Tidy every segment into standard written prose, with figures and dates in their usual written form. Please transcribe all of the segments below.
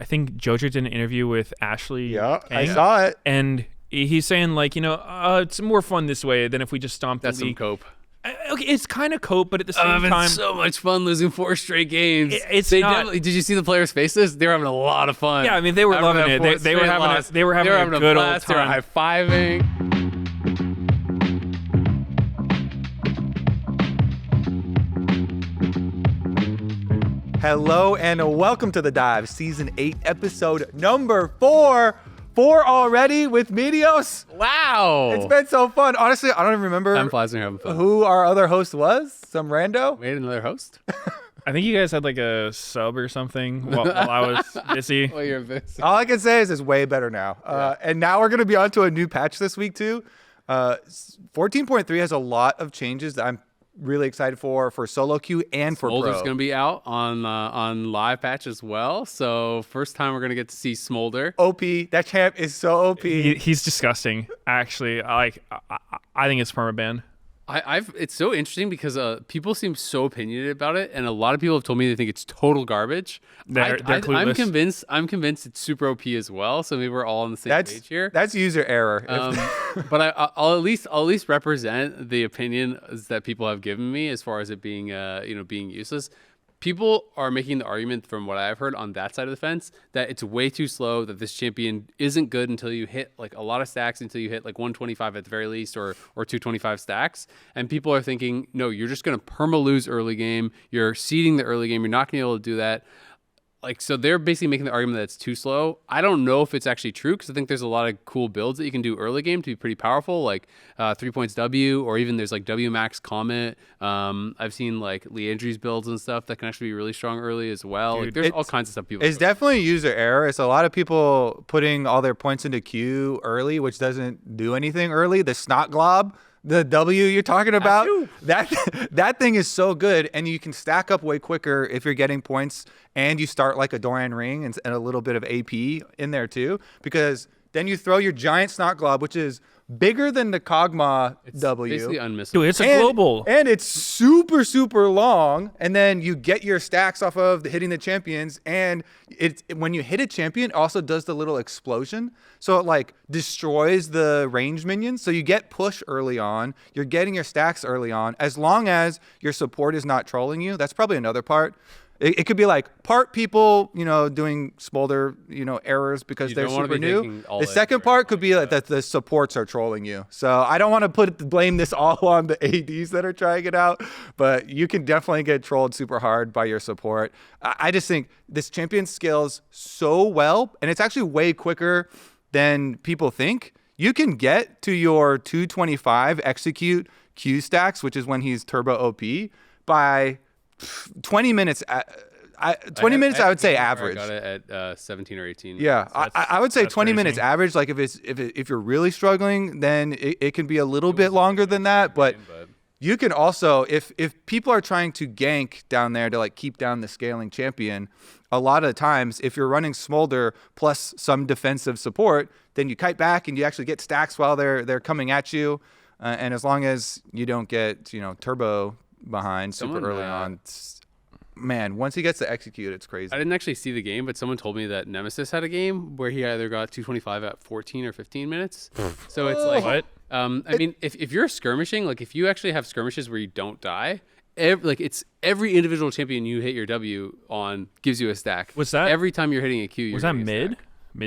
think Jojo did an interview with Ashley. Yeah, Kang, I saw it. And he's saying like, it's more fun this way than if we just stomp the That's some league. cope. Okay, it's kind of cope, but at the same time, It's so much fun losing 4 strake games. It's not. Did you see the players' faces? They were having a lot of fun. Yeah, I mean they were loving it. They were having a good old blast. They were time. high-fiving. Hello and welcome to The Dive, Season 8, Episode number 4. 4 already with Meteos. Wow. It's been so fun. Honestly, I don't even remember Time flies when you're having fun. who our other host was. Some rando. Made another host? I think you guys had like a sub or something while I was busy. Well, you're busy. All I can say is it's way better now. And now we're going to be on to a new patch this week too. 14.3 has a lot of changes that I'm really excited for solo queue and for Smolder's pro. going to be out on live patch as well. So first time we're going to get to see Smolder. OP. That champ is so OP. He's disgusting. Actually, I think it's permaban. It's so interesting because people seem so opinionated about it, and a lot of people have told me they think it's total garbage. They're clueless. I'm convinced it's super OP as well. So maybe we're all on the same page here. That's user error. But I'll at least represent the opinion that people have given me as far as it being being useless. People are making the argument, from what I've heard on that side of the fence, that it's way too slow, that this champion isn't good until you hit like a lot of stacks, until you hit like 125 at the very least, or 225 stacks. And people are thinking, no, you're just going to perma lose early game. You're seeding the early game. You're not going to be able to do that. Like, so they're basically making the argument that it's too slow. I don't know if it's actually true, because I think there's a lot of cool builds that you can do early game to be pretty powerful, like 3 points W, or even there's like W max Comet. I've seen like Leandri's builds and stuff that can actually be really strong early as well. Dude, like, there's all kinds of stuff people. It's definitely user error. It's a lot of people putting all their points into Q early, which doesn't do anything early. The snot glob, the W you're talking about, that thing is so good, and you can stack up way quicker if you're getting points and you start like a Dorian Ring and a little bit of AP in there too, because then you throw your giant snot glob, which is bigger than the Kog'Maw W. Basically unmissable. Dude, it's a global. And it's super, super long. And then you get your stacks off of hitting the champions. And when you hit a champion, it also does the little explosion. So it like destroys the range minions. So you get push early on. You're getting your stacks early on. As long as your support is not trolling you. That's probably another part. It could be like part people, doing Smolder, errors because they're super new. The second part could be like that the supports are trolling you. So I don't want to blame this all on the ADs that are trying it out, but you can definitely get trolled super hard by your support. I just think this champion scales so well, and it's actually way quicker than people think. You can get to your 225 execute Q stacks, which is when he's turbo OP, by 20 minutes. 20 minutes, I would say average. I got it at 17 or 18. Yeah, I would say 20 crazy. minutes average. Like if you're really struggling, then it can be a little bit longer than that. But you can also, if people are trying to gank down there to like keep down the scaling champion, a lot of times if you're running Smolder plus some defensive support, then you kite back and you actually get stacks while they're coming at you. And as long as you don't get turbo behind super early on, man, once he gets to execute, it's crazy. I didn't actually see the game, but someone told me that Nemesis had a game where he either got 225 at 14 or 15 minutes. So it's like, what? I mean, if you're skirmishing, like if you actually have skirmishes where you don't die, it's every individual champion you hit your W on gives you a stack. Was that every time you're hitting a Q? Was that mid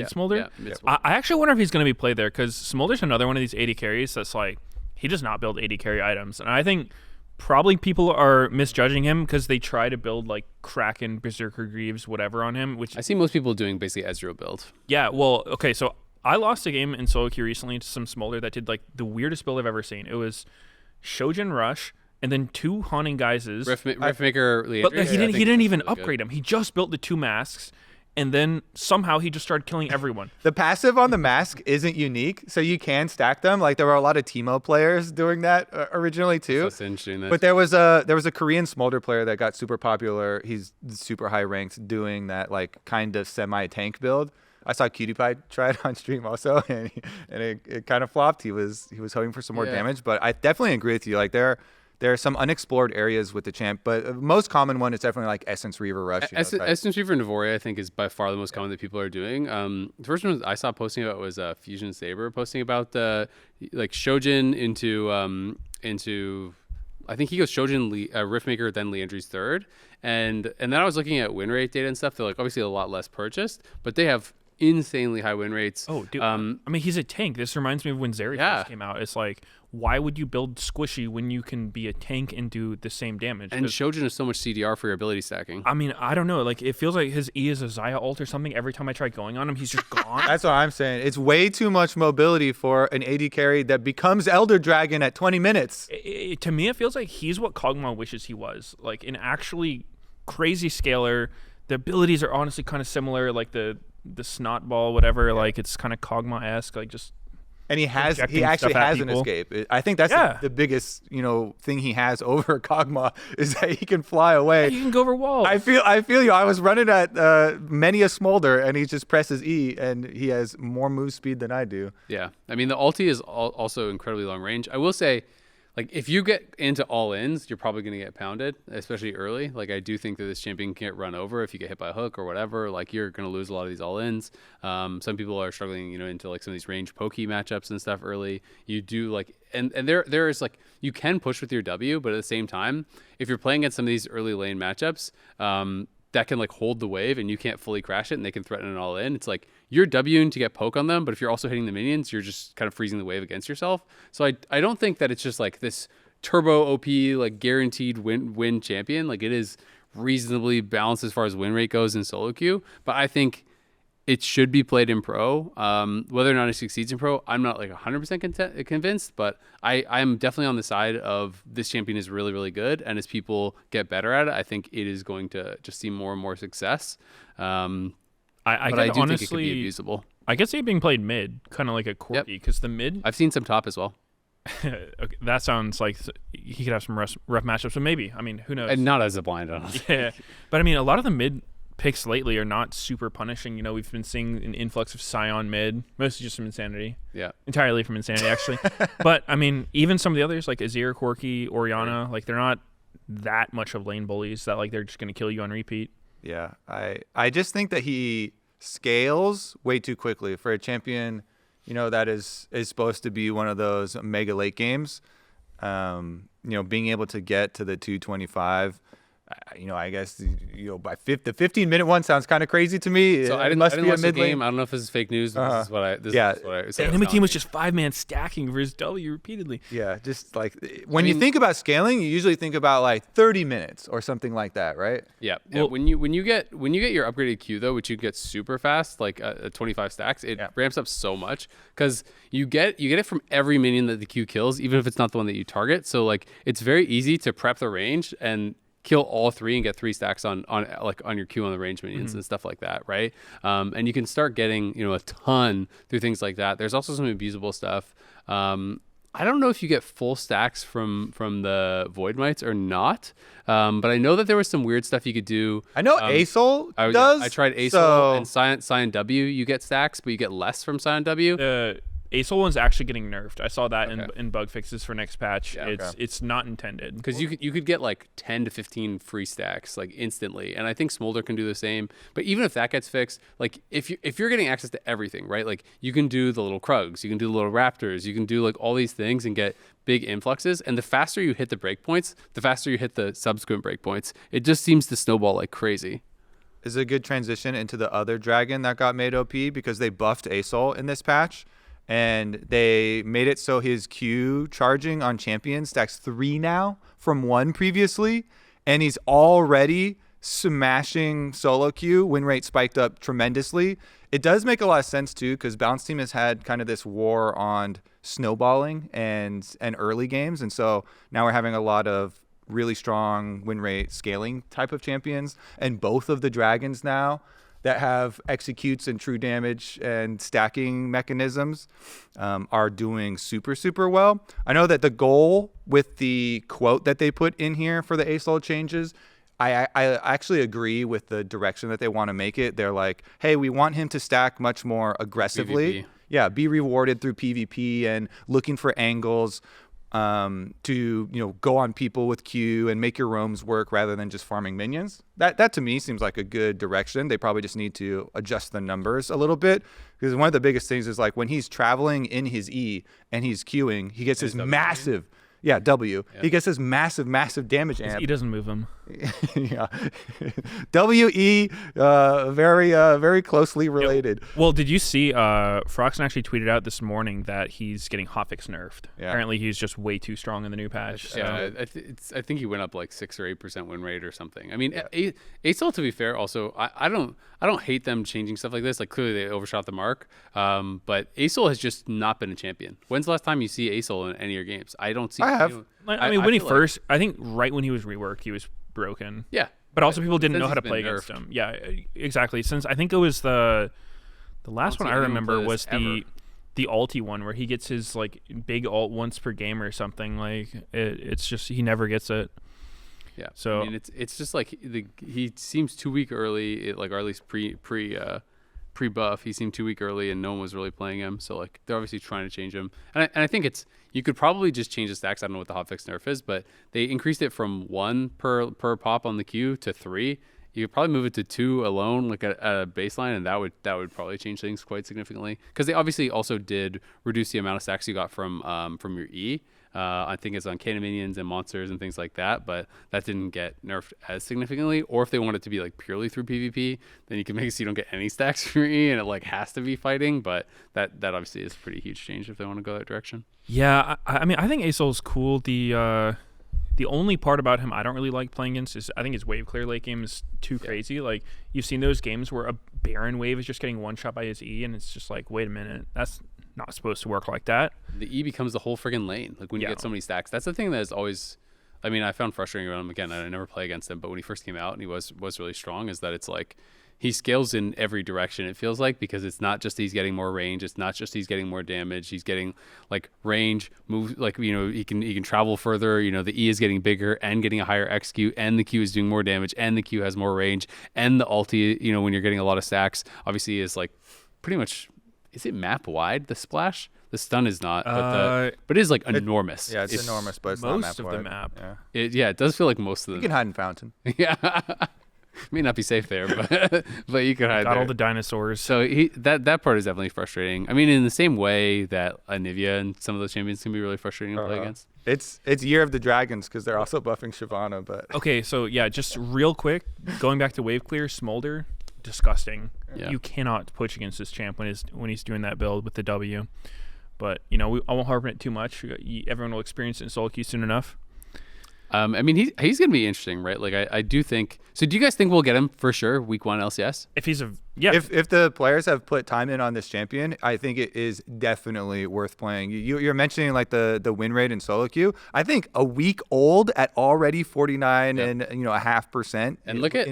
Smolder? Yeah, mid Smolder. I actually wonder if he's going to be played there, because Smolder's another one of these 80 carries that's like, he does not build 80 carry items, and I think probably people are misjudging him because they try to build like Kraken, Berserker Greaves, whatever on him. Which I see most people doing basically Ezreal build. Yeah, well, okay, so I lost a game in solo queue recently to some Smolder that did like the weirdest build I've ever seen. It was Shojin Rush and then 2 Haunting Geizes. Riftmaker, Leandri. But he didn't even upgrade him. He just built the 2 masks, and then somehow he just started killing everyone. The passive on the mask isn't unique, so you can stack them. Like there were a lot of Teemo players doing that originally too. That's interesting. But there was a Korean Smolder player that got super popular. He's super high ranked doing that like kind of semi-tank build. I saw QtPie try it on stream also, and it kind of flopped. He was hoping for some more damage, but I definitely agree with you. Like there there are some unexplored areas with the champ, but the most common one is definitely like Essence Reaver Rush. Essence Reaver Navoria, I think, is by far the most common that people are doing. The first one I saw posting about was Fusion Saber posting about like Shojin into I think he goes Shojin, Riftmaker, then Liandry's third, and then I was looking at win rate data and stuff. They're like obviously a lot less purchased, but they have insanely high win rates. Oh, dude. I mean, he's a tank. This reminds me of when Zeri first came out. It's like, why would you build Squishy when you can be a tank and do the same damage? And Shojin is so much CDR for your ability stacking. I mean, I don't know. Like, it feels like his E is a Azael ult or something. Every time I try going on him, he's just gone. That's what I'm saying. It's way too much mobility for an AD carry that becomes Elder Dragon at 20 minutes. To me, it feels like he's what Kog'Maw wishes he was. Like, an actually crazy scaler. The abilities are honestly kind of similar, like the snot ball, whatever. Like, it's kind of Kog'Maw-esque, like just. And he actually has an escape. I think that's the biggest, thing he has over Kog'Maw is that he can fly away. Yeah, you can go over walls. I feel you. I was running at many a Smolder, and he just presses E, and he has more move speed than I do. Yeah, I mean the ulti is also incredibly long range. I will say, like, if you get into all-ins, you're probably going to get pounded, especially early. Like, I do think that this champion can get run over if you get hit by a hook or whatever. Like, you're going to lose a lot of these all-ins. Some people are struggling, into like some of these range pokey matchups and stuff early. You do like, and there is like, you can push with your W, but at the same time, if you're playing against some of these early lane matchups, that can like hold the wave and you can't fully crash it and they can threaten it all in. It's like you're Wing to get poke on them, but if you're also hitting the minions, you're just kind of freezing the wave against yourself. So I don't think that it's just like this turbo OP, like guaranteed win champion. Like, it is reasonably balanced as far as win rate goes in solo queue, but I think it should be played in pro. Whether or not it succeeds in pro, I'm not like 100% convinced, but I'm definitely on the side of this champion is really, really good. And as people get better at it, I think it is going to just see more and more success. I do honestly think it could be abusable. I could see it being played mid, kind of like a Corki, because the mid. I've seen some top as well. Okay, that sounds like he could have some rough matchups, but maybe. I mean, who knows? And not as a blind, honestly. Yeah, but I mean, a lot of the mid picks lately are not super punishing. We've been seeing an influx of Scion mid, mostly just from Insanity. Yeah. Entirely from Insanity, actually. But, I mean, even some of the others, like Azir, Corki, Orianna, like, they're not that much of lane bullies that, like, they're just going to kill you on repeat. Yeah. I just think that he scales way too quickly for a champion, that is supposed to be one of those mega late games. Being able to get to the 225, I guess by the 15-minute one sounds kind of crazy to me. So I didn't watch the game. I don't know if this is fake news. This is what I. This is what I. The enemy team was just 5-man stacking for his W repeatedly. Yeah, just like when you think about scaling, you usually think about like 30 minutes or something like that, right? Yeah. Well, when you get your upgraded Q though, which you get super fast, like 25 stacks, it ramps up so much because you get it from every minion that the Q kills, even if it's not the one that you target. So like it's very easy to prep the range and kill all three and get 3 stacks on your Q on the range minions and stuff like that, right? And you can start getting a ton through things like that. There's also some abusable stuff. I don't know if you get full stacks from the Void Mites or not, but I know that there was some weird stuff you could do. I know Azael does. I tried Azael and Scion W. You get stacks, but you get less from Scion W. Azael one's actually getting nerfed. I saw that in bug fixes for next patch. Yeah, it's not intended because you could get like 10 to 15 free stacks like instantly, and I think Smolder can do the same. But even if that gets fixed, like if you're getting access to everything, right? Like you can do the little Krugs, you can do the little Raptors, you can do like all these things and get big influxes. And the faster you hit the breakpoints, the faster you hit the subsequent breakpoints. It just seems to snowball like crazy. Is a good transition into the other dragon that got made OP because they buffed Azael in this patch. And they made it so his Q charging on champion stacks 3 now from 1 previously. And he's already smashing solo Q. Win rate spiked up tremendously. It does make a lot of sense, too, because Balance Team has had kind of this war on snowballing and early games. And so now we're having a lot of really strong win rate scaling type of champions. And both of the dragons now that have executes and true damage and stacking mechanisms are doing super, super well. I know that the goal with the quote that they put in here for the Azael changes, I actually agree with the direction that they want to make it. They're like, hey, we want him to stack much more aggressively. PvP. Yeah, be rewarded through PvP and looking for angles. to go on people with Q and make your roams work rather than just farming minions. That to me seems like a good direction. They probably just need to adjust the numbers a little bit, because one of the biggest things is like when he's traveling in his E and he's queuing, he gets this massive. Yeah, W. Yeah. He gets this massive damage amp. He doesn't move him. Yeah. WE, very closely related. Well, did you see Froxen actually tweeted out this morning that he's getting hotfix nerfed? Yeah. Apparently he's just way too strong in the new patch. So. Yeah, I think he went up like 6 or 8% win rate or something. I mean, Azael, to be fair, also I don't hate them changing stuff like this. Like clearly they overshot the mark. But Azael has just not been a champion. When's the last time you see Azael in any of your games? I don't see. I have. I mean, when he first, I think right when he was reworked, he was broken. Yeah. But also people didn't know how to play against him. Yeah, exactly. Since I think it was the last one I remember was the ulti one where he gets his like big ult once per game or something. Like it's just he never gets it. Yeah. So I mean it's just like he seems too weak early, or at least pre-buff. He seemed too weak early and no one was really playing him. So like they're obviously trying to change him. And I think you could probably just change the stacks. I don't know what the hotfix nerf is, but they increased it from 1 per pop on the Q to 3. You could probably move it to 2 alone, like at a baseline, and that would probably change things quite significantly. Because they obviously also did reduce the amount of stacks you got from your E. I think it's on cannon minions and monsters and things like that, but that didn't get nerfed as significantly. Or if they want it to be like purely through PvP, then you can make it so you don't get any stacks from your E and it like has to be fighting. But that obviously is a pretty huge change if they want to go that direction. Yeah, I mean, I think Azael's cool. The only part about him I don't really like playing against is I think his wave clear late game is too crazy. Like you've seen those games where a Baron wave is just getting one shot by his E, and it's just like, wait a minute, that's not supposed to work like that. The E becomes the whole friggin' lane. Like when you get so many stacks, that's the thing that is always. I mean, I found frustrating around him again. I never play against him, but when he first came out and he was really strong, is that it's like he scales in every direction. It feels like, because it's not just he's getting more range, it's not just he's getting more damage. He's getting like range, move, like he can travel further. The E is getting bigger and getting a higher XQ, and the Q is doing more damage, and the Q has more range, and the ulti, when you're getting a lot of stacks, obviously is like pretty much. Is it map wide, the splash? The stun is not, but it is like enormous. Yeah, it's enormous, but it's not map most of wide. the map. Yeah. It does feel like most of You can hide in Fountain. Yeah. May not be safe there, but you can hide Got there. all the dinosaurs. So that part is definitely frustrating. I mean, in the same way that Anivia and some of those champions can be really frustrating to play against. It's Year of the Dragons because they're also buffing Shyvana, but Okay, so yeah, just real quick, going back to wave clear, Smolder, disgusting. Yeah. You cannot push against this champ when he's doing that build with the W. But I won't harp on it too much. Everyone will experience it in solo queue soon enough. I mean, he's going to be interesting, right? Like, I do think... So do you guys think we'll get him for sure, week 1 LCS? If he's If the players have put time in on this champion, I think it is definitely worth playing. You're mentioning like the win rate in solo queue. I think a week old at already 49 and 0.5%. And look at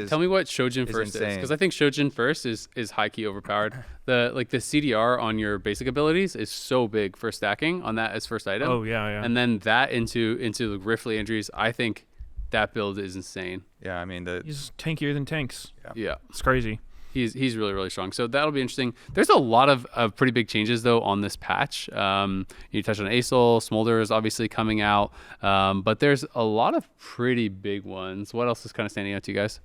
tell me what Shojin first is, because I think Shojin first is high key overpowered. The CDR on your basic abilities is so big for stacking on that as first item. Oh yeah. And then that into the Rift Leandries, I think that build is insane. Yeah, I mean he's tankier than tanks. Yeah. It's crazy. He's really, really strong. So that'll be interesting. There's a lot of pretty big changes, though, on this patch. You touched on Azael. Smolder is obviously coming out. But there's a lot of pretty big ones. What else is kind of standing out to you guys?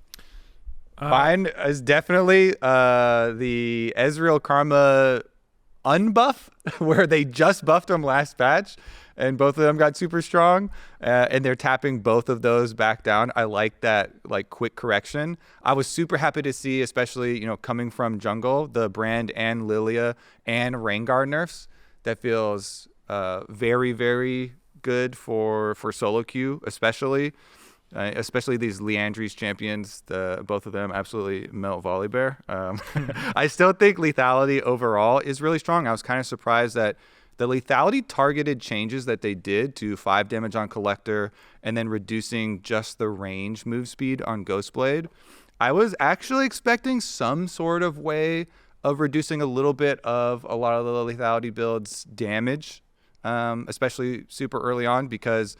Mine is definitely the Ezreal Karma unbuff, where they just buffed him last patch. And both of them got super strong, and they're tapping both of those back down. I like that, like, quick correction. I was super happy to see, especially, coming from jungle, the Brand and Lilia and Rengar nerfs. That feels very, very good for solo queue, especially these Leandries champions. Both of them absolutely melt Volibear. I still think lethality overall is really strong. I was kind of surprised that the lethality targeted changes that they did to 5 damage on Collector and then reducing just the range move speed on Ghostblade, I was actually expecting some sort of way of reducing a little bit of a lot of the lethality builds damage, especially super early on, because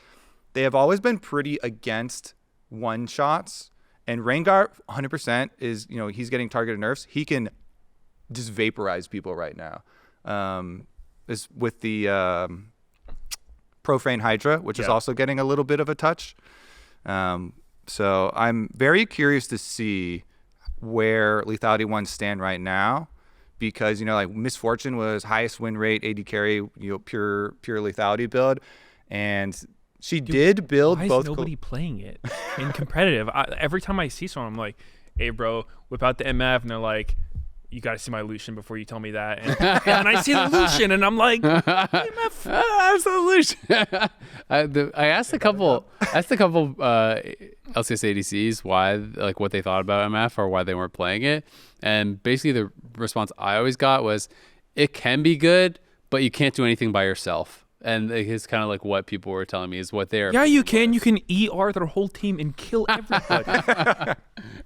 they have always been pretty against one-shots. And Rengar, 100%, is, he's getting targeted nerfs. He can just vaporize people right now. Is with the Profane Hydra, which is also getting a little bit of a touch. So I'm very curious to see where Lethality 1 stand right now, because, you know, like Misfortune was highest win rate, AD carry, you know, pure lethality build. And she did build why both. Why is nobody playing it in competitive? Every time I see someone, I'm like, hey, bro, whip out the MF. And they're like, you got to see my Lucian before you tell me that. And I see the Lucian, and I'm like, MF. That's the Lucian. I asked a couple LCS ADCs why, like, what they thought about MF or why they weren't playing it. And basically the response I always got was, it can be good, but you can't do anything by yourself. And it's kind of like what people were telling me is what they're. Yeah, you can. You can ER their whole team and kill everybody.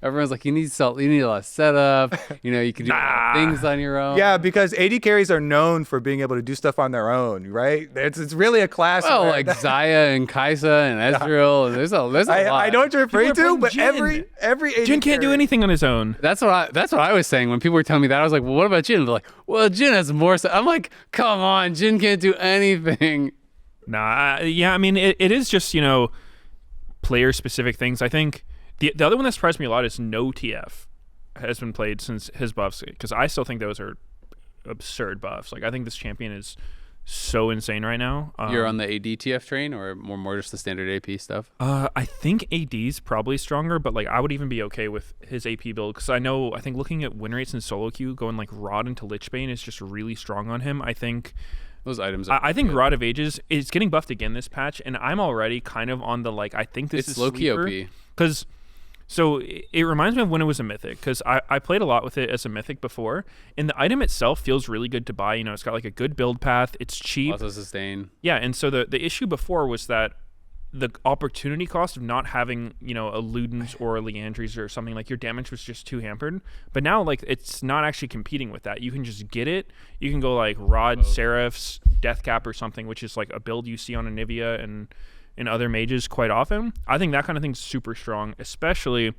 Everyone's like, you need a lot of setup. You know, you can do things on your own. Yeah, because AD carries are known for being able to do stuff on their own, right? It's really a class. Well, like Zaya and Kaisa and Ezreal. And there's a lot. I know what you're referring to, but Jhin. every AD Jhin can't do anything on his own. That's what I was saying when people were telling me that. I was like, well, what about Jhin? They're like, well, Jhin has more. I'm like, come on, Jhin can't do anything. Yeah, I mean, it is just, you know, player-specific things. I think the other one that surprised me a lot is no TF has been played since his buffs, because I still think those are absurd buffs. Like, I think this champion is so insane right now. You're on the AD TF train, or more just the standard AP stuff? I think AD's probably stronger, but like I would even be okay with his AP build, because I think looking at win rates in solo queue, going like Rod into Lichbane is just really strong on him. I think those items. I think Rod of Ages is getting buffed again this patch, and I'm already kind of on the like, I think this is low-key OP. Because so it reminds me of when it was a mythic, because I played a lot with it as a mythic before, and the item itself feels really good to buy. You know, it's got like a good build path, it's cheap, also sustain. Yeah, and so the issue before was that the opportunity cost of not having, you know, a Ludens or a Leandries or something, like your damage was just too hampered. But now, like, it's not actually competing with that. You can just get it. You can go like Rod, Seraphs, Deathcap or something, which is like a build you see on Anivia and in other mages quite often. I think that kind of thing's super strong, especially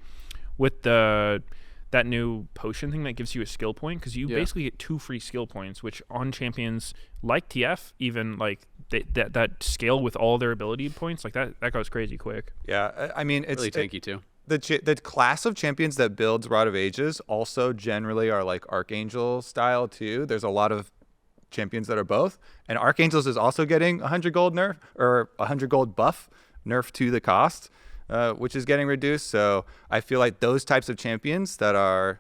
with that new potion thing that gives you a skill point, because you basically get 2 free skill points, which on champions like TF, even like that scale with all their ability points, like that goes crazy quick. Yeah, I mean, it's really tanky too. The class of champions that builds Rod of Ages also generally are like Archangel style too. There's a lot of champions that are both, and Archangels is also getting 100 gold nerf, or 100 gold buff nerf to the cost, which is getting reduced. So I feel like those types of champions that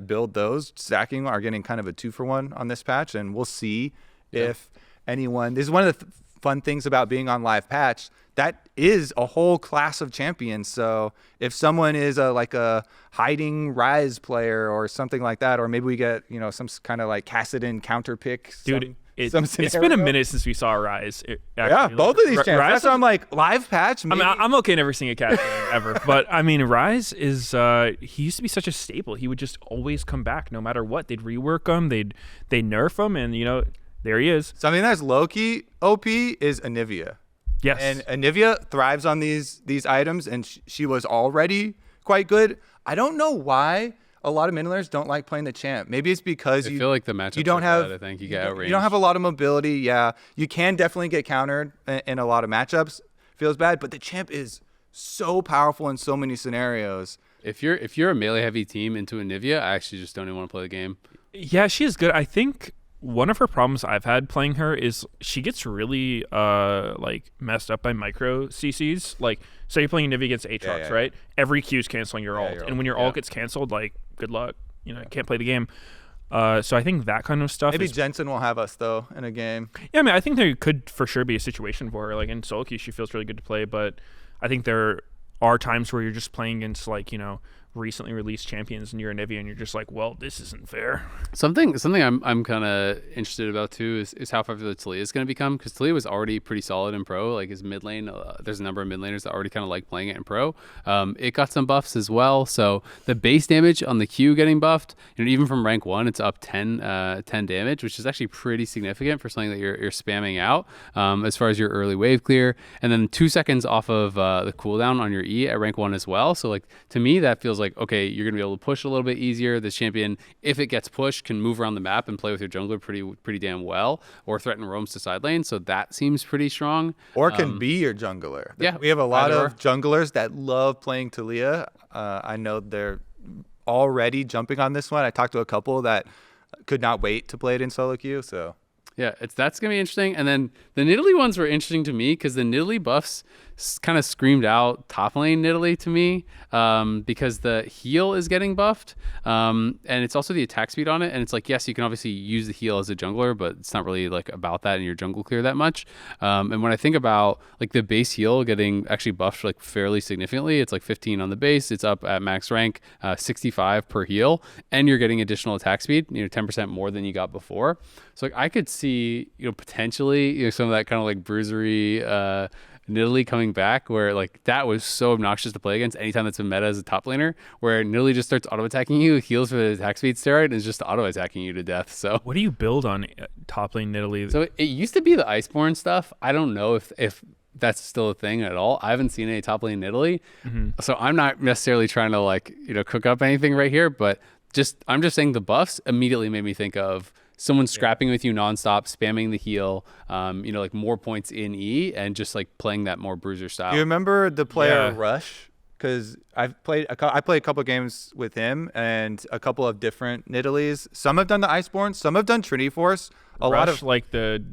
build those stacking are getting kind of a 2-for-1 on this patch, and we'll see if anyone. This is one of the fun things about being on live patch. That is a whole class of champions. So if someone is like a hiding Rise player or something like that, or maybe we get, you know, some kind of like Kassadin counter pick. Dude, it's been a minute since we saw Rise. Both of these champions. That's why I'm like, live patch. Maybe. I mean, I'm okay never seeing a Kassadin ever. But I mean, Rise is, he used to be such a staple. He would just always come back no matter what. They'd rework him. They'd nerf him. And, you know, there he is. Something that's low-key OP is Anivia. Yes. And Anivia thrives on these items, and she was already quite good. I don't know why a lot of mid laners don't like playing the champ. Maybe it's because I feel like the matchups you don't are have bad, I think you get outranged. You don't have a lot of mobility. Yeah, you can definitely get countered in a lot of matchups. Feels bad, but the champ is so powerful in so many scenarios. If you're a melee heavy team into Anivia, I actually just don't even want to play the game. Yeah, she is good. I think one of her problems I've had playing her is she gets really like messed up by micro CCs. Like, say you're playing Nivea against Aatrox, right? Every Q is canceling your ult, and when your ult gets canceled, like, good luck. You know, you can't play the game. So I think that kind of stuff. Maybe Jensen will have us though in a game. Yeah, I mean, I think there could for sure be a situation for her. Like in solo queue, she feels really good to play, but I think there are times where you're just playing against, like, you know, recently released champions and you're a Nivea and you're just like, well, this isn't fair. Something I'm kind of interested about too is how popular Talia is going to become, because Talia was already pretty solid in pro. Like his mid lane, there's a number of mid laners that already kind of like playing it in pro. It got some buffs as well, so the base damage on the Q getting buffed, you know, even from rank 1 it's up 10 damage, which is actually pretty significant for something that you're spamming out as far as your early wave clear, and then 2 seconds off of the cooldown on your E at rank 1 as well. So like, to me that feels like, okay, you're going to be able to push a little bit easier. This champion, if it gets pushed, can move around the map and play with your jungler pretty damn well, or threaten roams to side lane. So that seems pretty strong. Or can be your jungler. Yeah, we have a lot either of junglers that love playing Talia. I know they're already jumping on this one. I talked to a couple that could not wait to play it in solo queue. So yeah, that's going to be interesting. And then the Nidalee ones were interesting to me because the Nidalee buffs kind of screamed out top lane Nidalee to me, because the heal is getting buffed, and it's also the attack speed on it. And it's like, yes, you can obviously use the heal as a jungler, but it's not really like about that in your jungle clear that much. And when I think about like the base heal getting actually buffed like fairly significantly, it's like 15 on the base, it's up at max rank, 65 per heal, and you're getting additional attack speed, 10% more than you got before. So like I could see, potentially, some of that kind of like bruisery Nidalee coming back, where like that was so obnoxious to play against anytime that's been meta as a top laner, where Nidalee just starts auto attacking you, heals for the attack speed steroid, and is just auto attacking you to death. So what do you build on top lane Nidalee? So it used to be the Iceborne stuff. I don't know if that's still a thing at all. I haven't seen any top lane Nidalee, so I'm not necessarily trying to like cook up anything right here, but I'm just saying the buffs immediately made me think of someone scrapping with you nonstop, spamming the heal, like more points in E, and just like playing that more bruiser style. you remember the player Rush? Because I played a couple of games with him and a couple of different Nidalees. Some have done the Iceborne, some have done Trinity Force. Lot of like the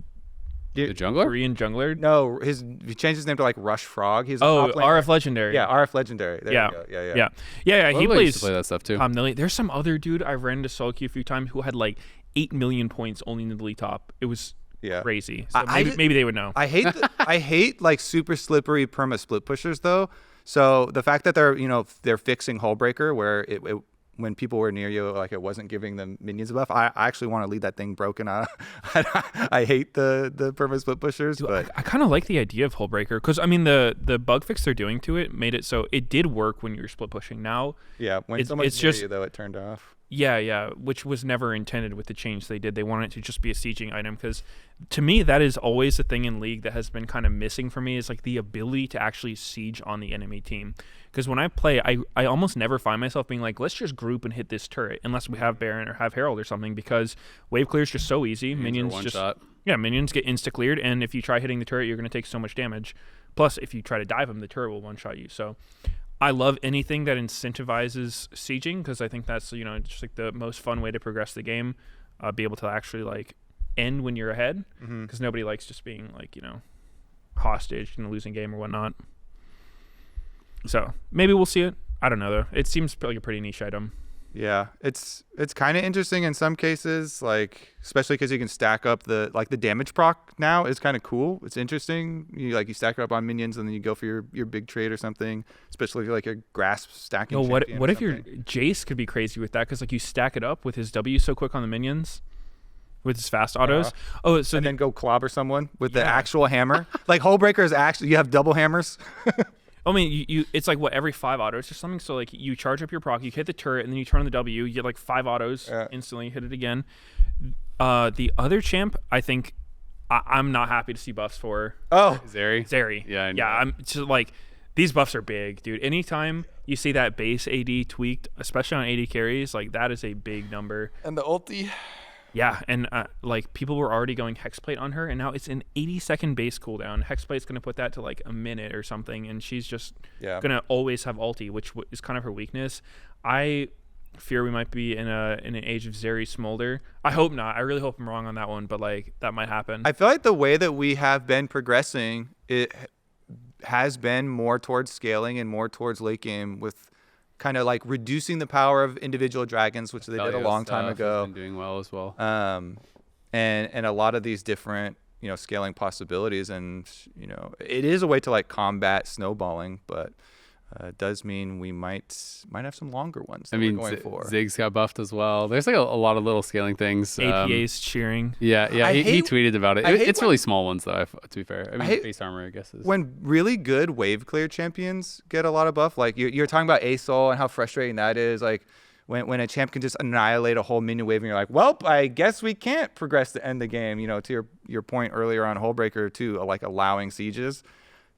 jungler? Korean jungler? No, he changed his name to like Rush Frog. He's RF Legendary. Yeah, RF Legendary. There you go. Yeah. He plays to play that stuff too. Nidalee. There's some other dude I ran into solo queue a few times who had like 8 million points only in the Nidalee top. It was crazy. So maybe they would know. I hate like super slippery perma split pushers though. So the fact that they're fixing Hullbreaker where it when people were near you, like it wasn't giving them minions a buff. I actually want to leave that thing broken. I hate the perma split pushers, Dude, but I kind of like the idea of Hullbreaker because I mean the bug fix they're doing to it made it so it did work when you were split pushing. Now when someone's near you though, it turned off. Yeah, which was never intended with the change they did. They wanted it to just be a sieging item because to me that is always the thing in League that has been kind of missing for me is like the ability to actually siege on the enemy team. Because when I play, I almost never find myself being like, let's just group and hit this turret unless we have Baron or have Herald or something because wave clear is just so easy. Minions just minions get insta cleared, and if you try hitting the turret, you're going to take so much damage. Plus, if you try to dive them, the turret will one shot you. So I love anything that incentivizes sieging because I think that's just like the most fun way to progress the game. Be able to actually like end when you're ahead because nobody likes just being like hostage in a losing game or whatnot. So maybe we'll see it. I don't know though. It seems like a pretty niche item. Yeah, it's kind of interesting in some cases, like especially because you can stack up the damage proc now is kind of cool. It's interesting. You stack it up on minions and then you go for your big trade or something. Especially if you're like a grasp stacking. What if your Jace could be crazy with that because like you stack it up with his W so quick on the minions. With his fast autos. And then go clobber someone with the actual hammer. Like Hullbreaker is actually you have double hammers. I mean, you it's like every 5 autos or something. So like you charge up your proc, you hit the turret, and then you turn on the W. You get like 5 autos instantly. Hit it again. The other champ, I think, I'm not happy to see buffs for. Oh, Zeri. Yeah, I know. I'm just like these buffs are big, dude. Anytime you see that base AD tweaked, especially on AD carries, like that is a big number. And the ulti. Yeah, and like people were already going Hexplate on her, and now it's an 80-second base cooldown. Hexplate's going to put that to like a minute or something, and she's just going to always have ulti, which is kind of her weakness. I fear we might be in an age of Zeri Smolder. I hope not. I really hope I'm wrong on that one, but like that might happen. I feel like the way that we have been progressing, it has been more towards scaling and more towards late game with kind of like reducing the power of individual dragons, which they did a long time ago. Been doing well as well. And a lot of these different, scaling possibilities, and it is a way to like combat snowballing, but it does mean we might have some longer ones. We're going for. Ziggs got buffed as well. There's like a lot of little scaling things. APA's cheering. Yeah. He tweeted about it. It's really small ones though. To be fair, I mean, base armor, I guess is when really good wave clear champions get a lot of buff. Like you're talking about Azael and how frustrating that is. Like when a champ can just annihilate a whole minion wave, and you're like, well, I guess we can't progress to end the game. To your point earlier on Hullbreaker too, like allowing sieges.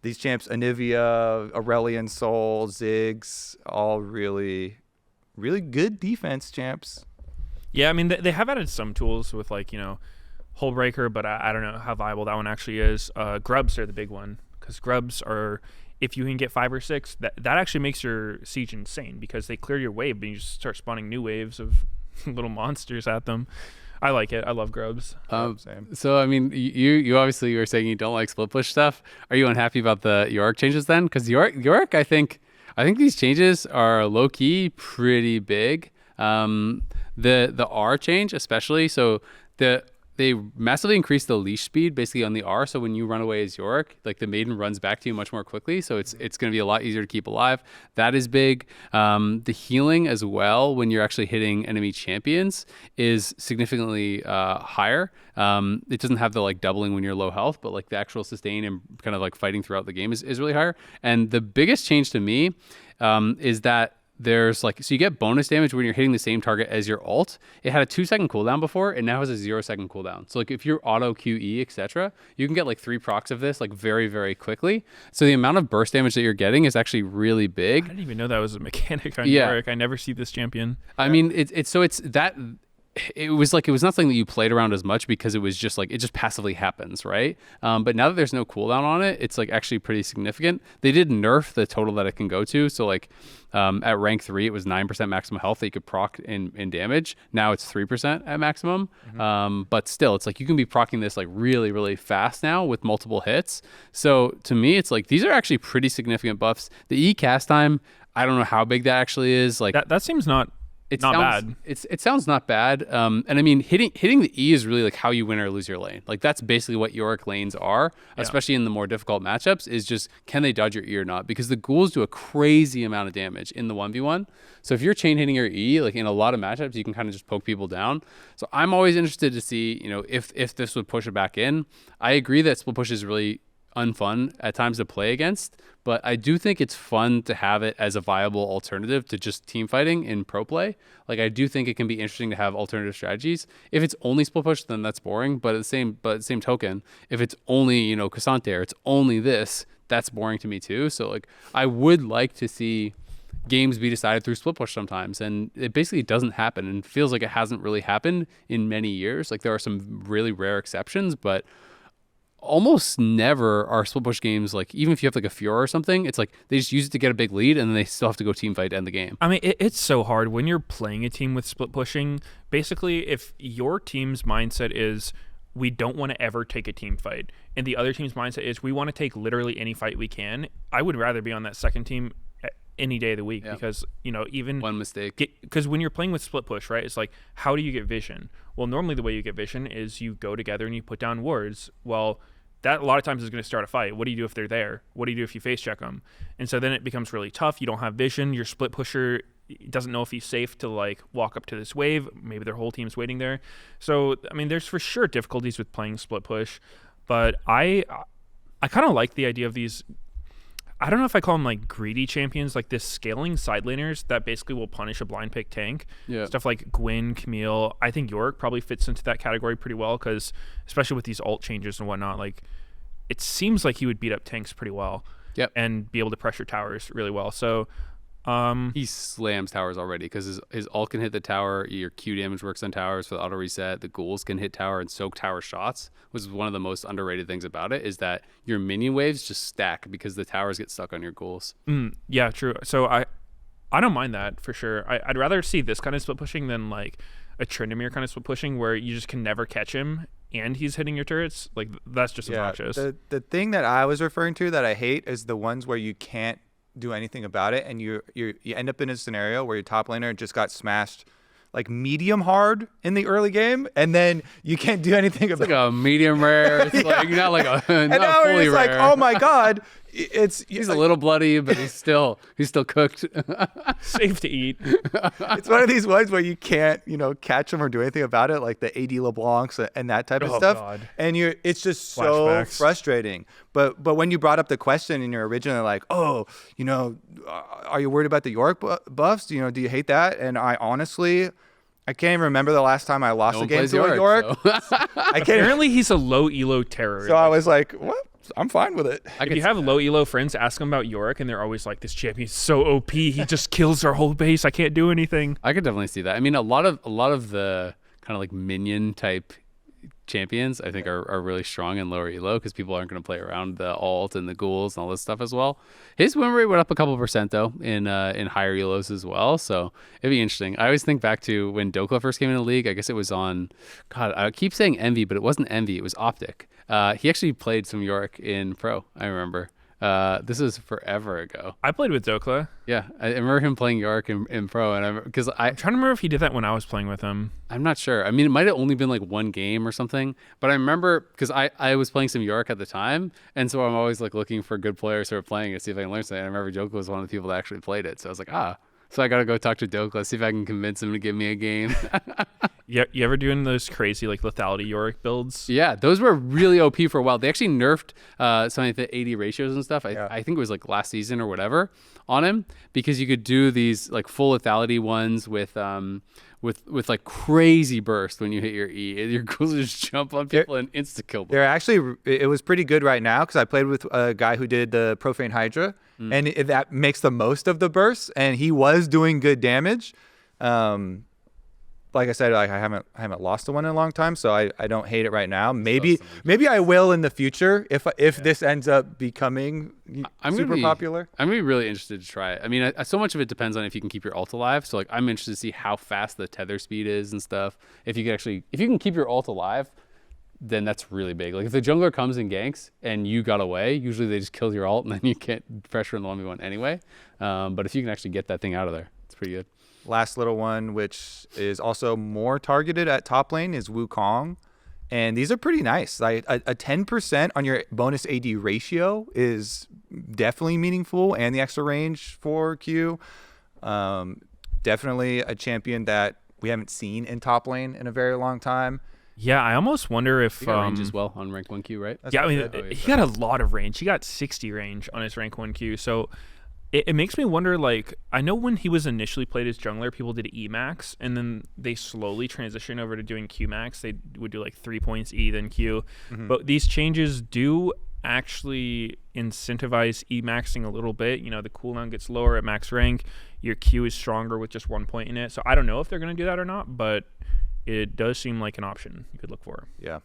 These champs, Anivia, Aurelion, Soul, Ziggs, all really really good defense champs. Yeah, I mean, they have added some tools with, like, Hull Breaker, but I don't know how viable that one actually is. Grubs are the big one, because grubs are, if you can get 5 or 6, that actually makes your siege insane, because they clear your wave, but you just start spawning new waves of little monsters at them. I like it. I love grubs. Same. So, I mean, you obviously were saying you don't like split push stuff. Are you unhappy about the Yorick changes then? Because Yorick, I think these changes are low key pretty big. The R change especially. So they massively increase the leash speed basically on the R. So when you run away as Yorick, like the maiden runs back to you much more quickly. So it's going to be a lot easier to keep alive. That is big. The healing as well when you're actually hitting enemy champions is significantly higher. It doesn't have the like doubling when you're low health, but like the actual sustain and kind of like fighting throughout the game is really higher. And the biggest change to me is that there's like, so you get bonus damage when you're hitting the same target as your ult. It had a 2-second cooldown before, and now has a 0-second cooldown. So like if you're auto QE, etc., you can get like 3 procs of this like very, very quickly. So the amount of burst damage that you're getting is actually really big. I didn't even know that was a mechanic on Yorick. I never see this champion. I mean, it's that. It was not something that you played around as much because it was just like, it just passively happens, right? But now that there's no cooldown on it, it's like actually pretty significant. They did nerf the total that it can go to. So like at rank 3, it was 9% maximum health that you could proc in damage. Now it's 3% at maximum. But still, it's like you can be procking this like really, really fast now with multiple hits. So to me, it's like these are actually pretty significant buffs. The E cast time, I don't know how big that actually is. Like that seems not bad. It sounds not bad. And I mean, hitting the E is really like how you win or lose your lane. Like that's basically what Yorick lanes are, especially in the more difficult matchups, is just can they dodge your E or not? Because the ghouls do a crazy amount of damage in the 1v1. So if you're chain hitting your E, like in a lot of matchups, you can kind of just poke people down. So I'm always interested to see, if this would push it back in. I agree that split push is really unfun at times to play against, but I do think it's fun to have it as a viable alternative to just team fighting in pro play. Like I do think it can be interesting to have alternative strategies. If it's only split push, then that's boring. But at the same token, if it's only Cassante or it's only this, that's boring to me too. So like I would like to see games be decided through split push sometimes, and it basically doesn't happen, and feels like it hasn't really happened in many years. Like there are some really rare exceptions, but almost never are split push games, like even if you have like a Fiora or something, it's like they just use it to get a big lead and then they still have to go team fight to end the game. I mean, it's so hard when you're playing a team with split pushing. Basically, if your team's mindset is we don't want to ever take a team fight, and the other team's mindset is we want to take literally any fight we can, I would rather be on that second team any day of the week, because even one mistake, because when you're playing with split push, right, it's like, how do you get vision? Well, normally the way you get vision is you go together and you put down wards. Well, that a lot of times is going to start a fight. What do you do if they're there? What do you do if you face check them? And so then it becomes really tough. You don't have vision. Your split pusher doesn't know if he's safe to like walk up to this wave. Maybe their whole team's waiting there. So I mean, there's for sure difficulties with playing split push, but I kind of like the idea of these. I don't know if I call them like greedy champions, like this scaling side laners that basically will punish a blind pick tank. Yeah. Stuff like Gwyn, Camille. I think Yorick probably fits into that category pretty well, because especially with these ult changes and whatnot, like it seems like he would beat up tanks pretty well. Yep. And be able to pressure towers really well. So he slams towers already, because his ult can hit the tower. Your Q damage works on towers for the auto reset. The ghouls can hit tower and soak tower shots, which is one of the most underrated things about it, is that your minion waves just stack because the towers get stuck on your ghouls. Yeah, true. So I don't mind that for sure. I'd rather see this kind of split pushing than like a Tryndamere kind of split pushing where you just can never catch him and he's hitting your turrets. Like that's just obnoxious. The thing that I was referring to that I hate is the ones where you can't do anything about it, and you end up in a scenario where your top laner just got smashed like medium hard in the early game, and then you can't do anything about it. It's like a medium rare. It's like not like a and not now fully it's rare. like, oh my god, he's a little bloody, but he's still cooked. Safe to eat. It's one of these ones where you can't catch them or do anything about it, like the AD LeBlancs and that type of stuff. God. And it's just so frustrating. But when you brought up the question and you're originally like, oh, are you worried about the Yorick buffs? Do you hate that? And I honestly, I can't even remember the last time I lost a game to a Yorick. So. I can't. Apparently he's a low elo terror. So I was like, what? I'm fine with it. If you have low elo friends, ask them about Yorick, and they're always like, "This champion's so OP. He just kills our whole base. I can't do anything." I could definitely see that. I mean, a lot of the kind of like minion type champions, I think, are really strong in lower elo because people aren't going to play around the alt and the ghouls and all this stuff as well. His win rate went up a couple % though in higher elos as well, so it'd be interesting. I always think back to when Dokla first came into the league. I guess it was on, God, I keep saying Envy, but it wasn't Envy. It was Optic. He actually played some Yorick in Pro. I remember. This is forever ago. I played with Dokla. Yeah, I remember him playing Yorick in Pro, and I'm trying to remember if he did that when I was playing with him. I'm not sure. I mean, it might have only been like one game or something, but I remember because I was playing some Yorick at the time, and so I'm always like looking for good players who are playing it, see if I can learn something. And I remember Dokla was one of the people that actually played it, so I was like, so I gotta go talk to Dokla, see if I can convince him to give me a game. Yeah, you ever doing those crazy like lethality Yorick builds? Yeah, those were really OP for a while. They actually nerfed some of the AD ratios and stuff. I think it was like last season or whatever on him, because you could do these like full lethality ones with like crazy burst when you hit your E. Your ghouls just jump on people and insta kill them. They're actually, it was pretty good right now because I played with a guy who did the Profane Hydra, and that makes the most of the bursts, and he was doing good damage. Like I said, like I haven't lost to one in a long time, so I don't hate it right now. Maybe I will in the future if this ends up becoming super popular. I'm gonna be really interested to try it. I mean, so much of it depends on if you can keep your ult alive. So like, I'm interested to see how fast the tether speed is and stuff. If you can keep your ult alive, then that's really big. Like if the jungler comes and ganks and you got away, usually they just kill your ult and then you can't pressure in the 1v1 anyway. But if you can actually get that thing out of there, it's pretty good. Last little one, which is also more targeted at top lane, is Wukong. And these are pretty nice. Like a 10% on your bonus AD ratio is definitely meaningful, and the extra range for Q. Definitely a champion that we haven't seen in top lane in a very long time. Yeah, I almost wonder if he got range as well on rank 1Q, right? Yeah, I mean, he got a lot of range. He got 60 range on his rank 1Q. So it makes me wonder, like, I know when he was initially played as jungler, people did Emax, and then they slowly transitioned over to doing Qmax. They would do like 3 points E, then Q. But these changes do actually incentivize Emaxing a little bit. You know, the cooldown gets lower at max rank. Your Q is stronger with just 1 point in it. So I don't know if they're going to do that or not, but it does seem like an option you could look for. Yeah.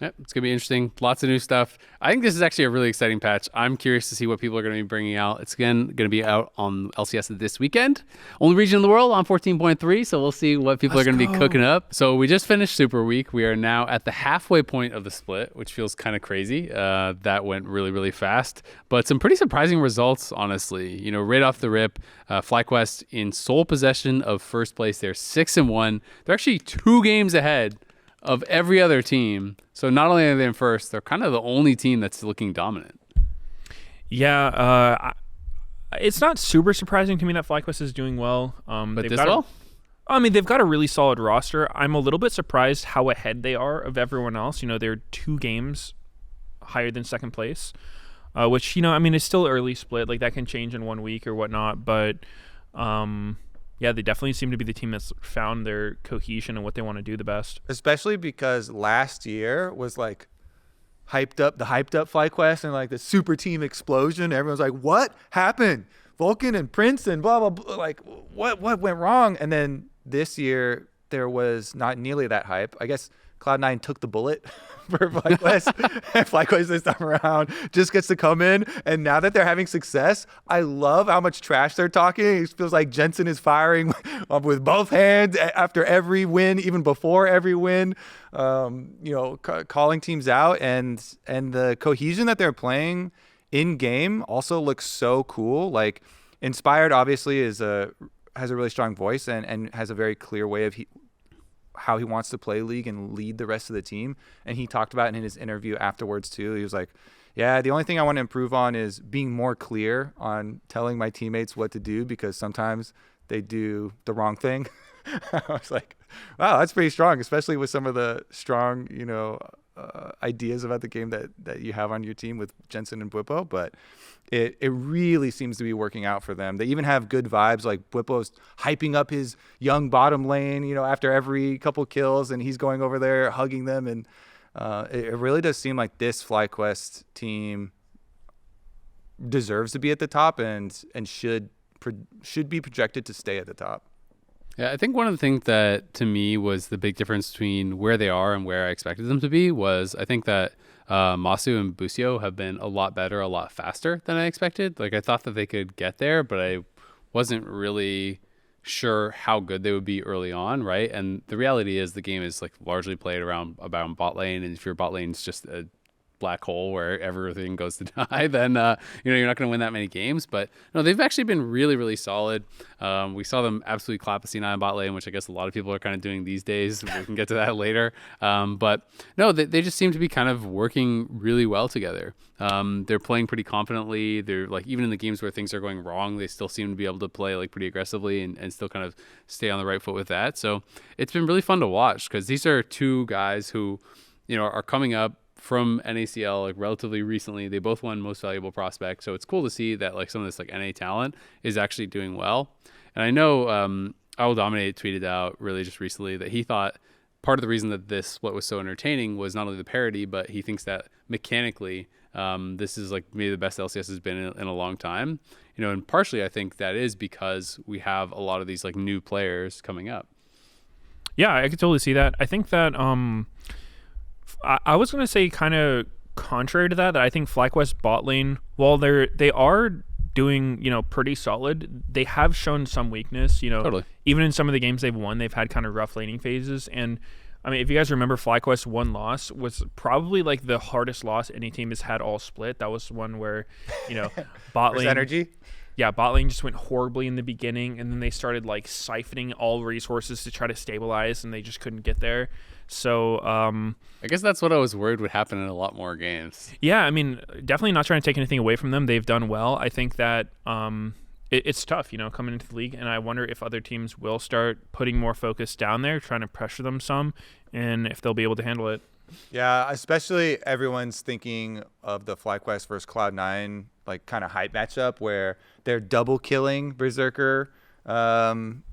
Yep, it's going to be interesting. Lots of new stuff. I think this is actually a really exciting patch. I'm curious to see what people are going to be bringing out. It's again going to be out on LCS this weekend. Only region in the world on 14.3, so we'll see what people are going to be cooking up. So we just finished Super Week. We are now at the halfway point of the split, which feels kind of crazy. That went really, really fast. But some pretty surprising results, honestly. You know, right off the rip, FlyQuest in sole possession of first place. They're 6-1. They're actually 2 games ahead of every other team. So not only are they in first, they're kind of the only team that's looking dominant. Yeah, it's not super surprising to me that FlyQuest is doing well. But this well? I mean, they've got a really solid roster. I'm a little bit surprised how ahead they are of everyone else. You know, they're 2 games higher than second place, which, you know, I mean, it's still early split. Like, that can change in 1 week or whatnot. But, yeah, they definitely seem to be the team that's found their cohesion and what they want to do the best. Especially because last year was like the hyped up FlyQuest and like the super team explosion. Everyone's like, what happened? Vulcan and Prince and blah, blah, blah. Like, what went wrong? And then this year, there was not nearly that hype. I guess Cloud9 took the bullet for FlyQuest. And FlyQuest this time around just gets to come in. And now that they're having success, I love how much trash they're talking. It feels like Jensen is firing with both hands after every win, even before every win. You know, calling teams out, and the cohesion that they're playing in game also looks so cool. Like, Inspired obviously has a really strong voice and has a very clear way of how he wants to play League and lead the rest of the team. And he talked about it in his interview afterwards too. He was like, yeah, the only thing I want to improve on is being more clear on telling my teammates what to do, because sometimes they do the wrong thing. I was like, wow, that's pretty strong, especially with some of the strong, you know, ideas about the game that you have on your team with Jensen and Bwipo. But it really seems to be working out for them. They even have good vibes, like Bwipo's hyping up his young bottom lane, you know, after every couple kills, and he's going over there hugging them. And It really does seem like this FlyQuest team deserves to be at the top and should be projected to stay at the top. Yeah, I think one of the things that to me was the big difference between where they are and where I expected them to be was I think that Masu and Busio have been a lot better, a lot faster than I expected. Like I thought that they could get there, but I wasn't really sure how good they would be early on, right? And the reality is the game is like largely played around about bot lane, and if your bot lane's just a black hole where everything goes to die, then you're not going to win that many games. But no, they've actually been really, really solid. We saw them absolutely clap a C9 bot lane, which I guess a lot of people are kind of doing these days. We can get to that later. But no, they just seem to be kind of working really well together. They're playing pretty confidently. They're like, even in the games where things are going wrong, they still seem to be able to play like pretty aggressively and still kind of stay on the right foot with that. So it's been really fun to watch because these are two guys who, are coming up from NACL like relatively recently. They both won Most Valuable Prospect, so it's cool to see that like some of this like NA talent is actually doing well. And I know I Will Dominate tweeted out really just recently that he thought part of the reason that this split was so entertaining was not only the parity, but he thinks that mechanically this is like maybe the best LCS has been in a long time. And partially I think that is because we have a lot of these like new players coming up. Yeah, I could totally see that. I think that I was going to say kind of contrary to that I think FlyQuest bot lane, while they are doing, pretty solid, they have shown some weakness, Totally. Even in some of the games they've won, they've had kind of rough laning phases. And I mean, if you guys remember, FlyQuest's one loss was probably like the hardest loss any team has had all split. That was one where, bot lane energy. Yeah, bot lane just went horribly in the beginning, and then they started like siphoning all resources to try to stabilize, and they just couldn't get there. So I guess that's what I was worried would happen in a lot more games. Yeah, I mean, definitely not trying to take anything away from them. They've done well. I think that it's tough, coming into the league, and I wonder if other teams will start putting more focus down there, trying to pressure them some, and if they'll be able to handle it. Yeah, especially everyone's thinking of the FlyQuest versus Cloud9 like kind of hype matchup where they're double killing Berserker and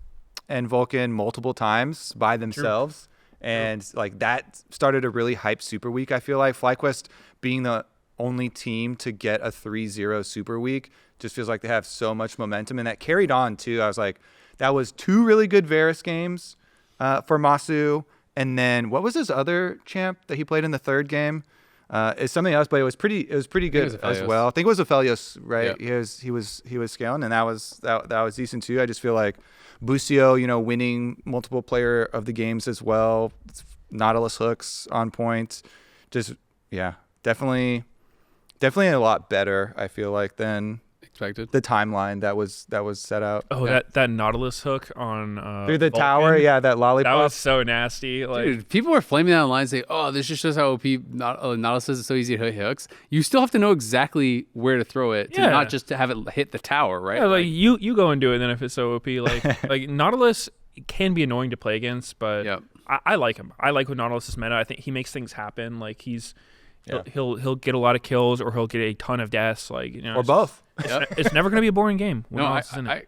Vulcan multiple times by themselves. True. And like that started a really hype super week. I feel like FlyQuest being the only team to get a 3-0 super week just feels like they have so much momentum, and that carried on too. I was like, that was 2 really good Varus games for Masu. And then what was his other champ that he played in the third game? It's something else, but it was pretty good as well. I think it was Aphelios, right? Yeah. He was scaling, and that was decent too. I just feel like Busio, winning multiple player of the games as well. Nautilus hooks on point. Just definitely a lot better, I feel like, than expected. The timeline that was set out. Oh, that Nautilus hook on through the Vulcan. tower, that lollipop. That was so nasty. Like, dude, people were flaming that online, saying, "Oh, this just shows how OP Nautilus is. It's so easy to hit hooks." You still have to know exactly where to throw it, to not just to have it hit the tower, right? Yeah, like you go and do it. Then if it's so OP, like Nautilus can be annoying to play against, but I like him. I like what Nautilus is meta. I think he makes things happen. Like he'll get a lot of kills, or he'll get a ton of deaths, or both. It's never going to be a boring game. No,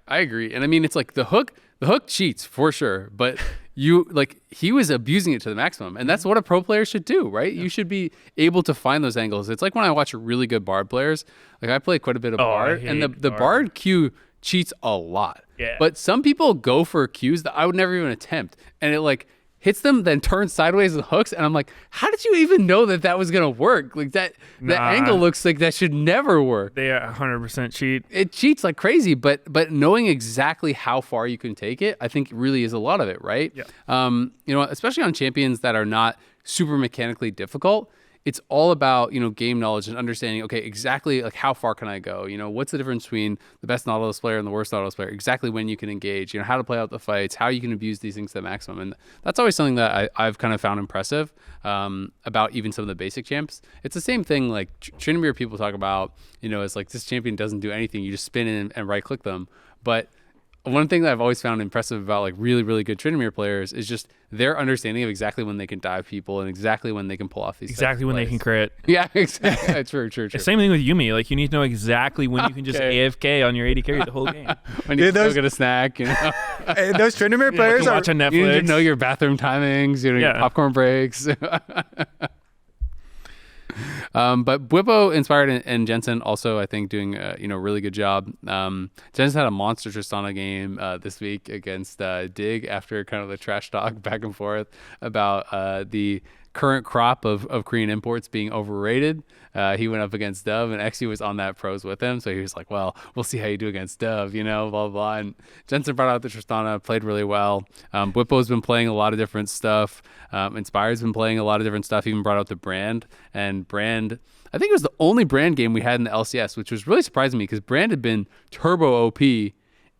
I agree. And I mean, it's like the hook cheats for sure, but he was abusing it to the maximum, and that's what a pro player should do, right? Yeah. You should be able to find those angles. It's like when I watch really good Bard players, like I play quite a bit of Bard, and the Bard Q cheats a lot. Yeah. But some people go for Qs that I would never even attempt, and it hits them, then turns sideways and hooks, and I'm like, how did you even know that was gonna work? Like that angle looks like that should never work. They 100% cheat. It cheats like crazy, but knowing exactly how far you can take it, I think really is a lot of it, right? Yeah. Especially on champions that are not super mechanically difficult. It's all about, game knowledge and understanding, okay, exactly like how far can I go? What's the difference between the best Nautilus player and the worst Nautilus player? Exactly when you can engage, how to play out the fights, how you can abuse these things to the maximum. And that's always something that I've kind of found impressive about even some of the basic champs. It's the same thing like Tryndamere people talk about, it's like this champion doesn't do anything. You just spin in and right click them. But one thing that I've always found impressive about like really, really good Tryndamere players is just their understanding of exactly when they can dive people and exactly when they can pull off these exactly when plays. They can crit. Yeah, exactly. True. Same thing with Yumi. Like you need to know exactly when you can just AFK on your AD carry the whole game. When you go get a snack, those Tryndamere players watch on Netflix. You need to know your bathroom timings, your popcorn breaks. But Bwipo, Inspired, and Jensen also, I think, doing really good job. Jensen had a monster Tristana game this week against Dig after kind of the trash talk back and forth about the current crop of Korean imports being overrated. He went up against Dove, and Exy was on that pros with him, so he was like, well, we'll see how you do against Dove, blah, blah, blah. And Jensen brought out the Tristana, played really well. Bwipo's been playing a lot of different stuff. Inspired's been playing a lot of different stuff, even brought out the Brand. And Brand, I think it was the only Brand game we had in the LCS, which was really surprising me, because Brand had been turbo OP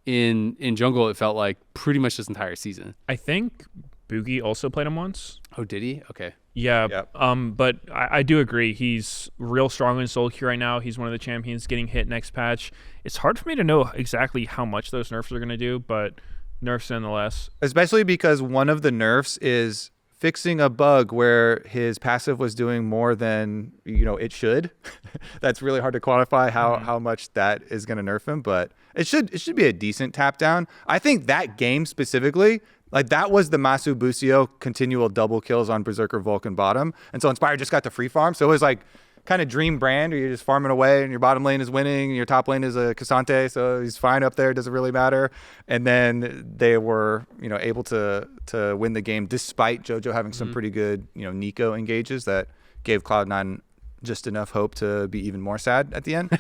in jungle, it felt like, pretty much this entire season. I think Boogie also played him once. Oh, did he? Okay. Yeah. Yep. But I do agree. He's real strong in solo queue right now. He's one of the champions getting hit next patch. It's hard for me to know exactly how much those nerfs are going to do, but nerfs nonetheless. Especially because one of the nerfs is fixing a bug where his passive was doing more than it should. That's really hard to quantify how much that is going to nerf him, but it should be a decent tap down. I think that game specifically, like, that was the Masu Busio continual double kills on Berserker Vulcan bottom. And so Inspired just got the free farm. So it was like kind of dream Brand where you're just farming away and your bottom lane is winning and your top lane is a Cassante. So he's fine up there. It doesn't really matter. And then they were, able to win the game despite JoJo having some pretty good, Nico engages that gave Cloud9 just enough hope to be even more sad at the end.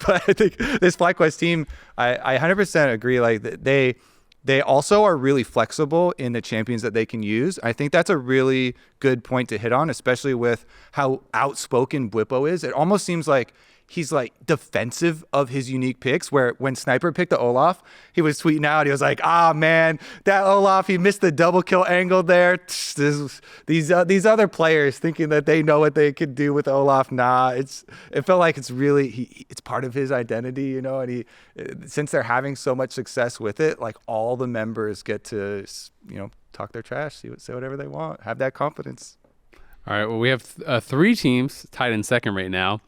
But I think this FlyQuest team, I 100% agree. Like, they also are really flexible in the champions that they can use. I think that's a really good point to hit on, especially with how outspoken Bwipo is. It almost seems like he's like defensive of his unique picks, where when Sniper picked the Olaf, he was tweeting out, he was like, man, that Olaf, he missed the double kill angle there. These other players thinking that they know what they could do with Olaf. Nah, it felt like it's really, it's part of his identity, and he, since they're having so much success with it, like, all the members get to, talk their trash, say whatever they want, have that confidence. All right, well, we have 3 teams tied in second right now.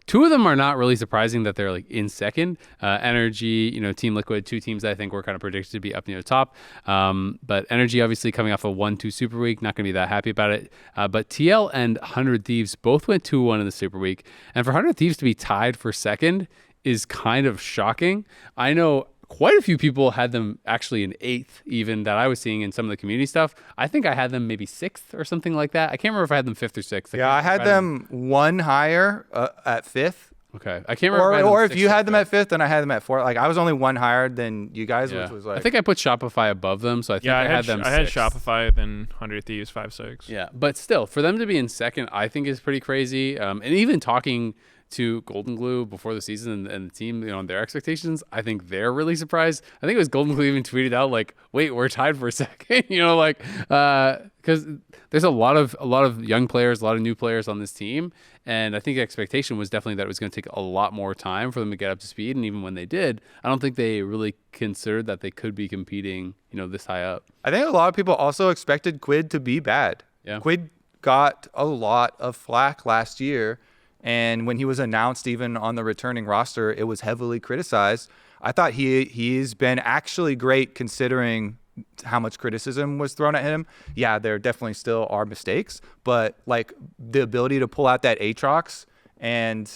2 of them are not really surprising that they're like in second. Energy, Team Liquid, 2 teams that I think were kind of predicted to be up near the top. But Energy obviously coming off a 1-2 Super Week, not going to be that happy about it. But TL and 100 Thieves both went 2-1 in the Super Week. And for 100 Thieves to be tied for second is kind of shocking. I know quite a few people had them actually in 8th, even, that I was seeing in some of the community stuff. I think I had them maybe 6th or something like that. I can't remember if I had them 5th or 6th. Yeah, I had them one higher at 5th. Okay, I can't remember. Or if you had them at 5th, then I had them at 4th. Like, I was only one higher than you guys, which was like, I think I put Shopify above them, so I think I had them. I had Shopify, then 100 Thieves 5-6. Yeah, but still, for them to be in second, I think is pretty crazy. And even talking to Golden Glue before the season and the team, their expectations, I think they're really surprised. I think it was Golden Glue even tweeted out like, "Wait, we're tied for a second," because there's a lot of young players, a lot of new players on this team, and I think the expectation was definitely that it was going to take a lot more time for them to get up to speed. And even when they did, I don't think they really considered that they could be competing, this high up. I think a lot of people also expected Quid to be bad. Yeah, Quid got a lot of flack last year. And when he was announced even on the returning roster, it was heavily criticized. I thought he's been actually great considering how much criticism was thrown at him. Yeah, there definitely still are mistakes, but like the ability to pull out that Aatrox and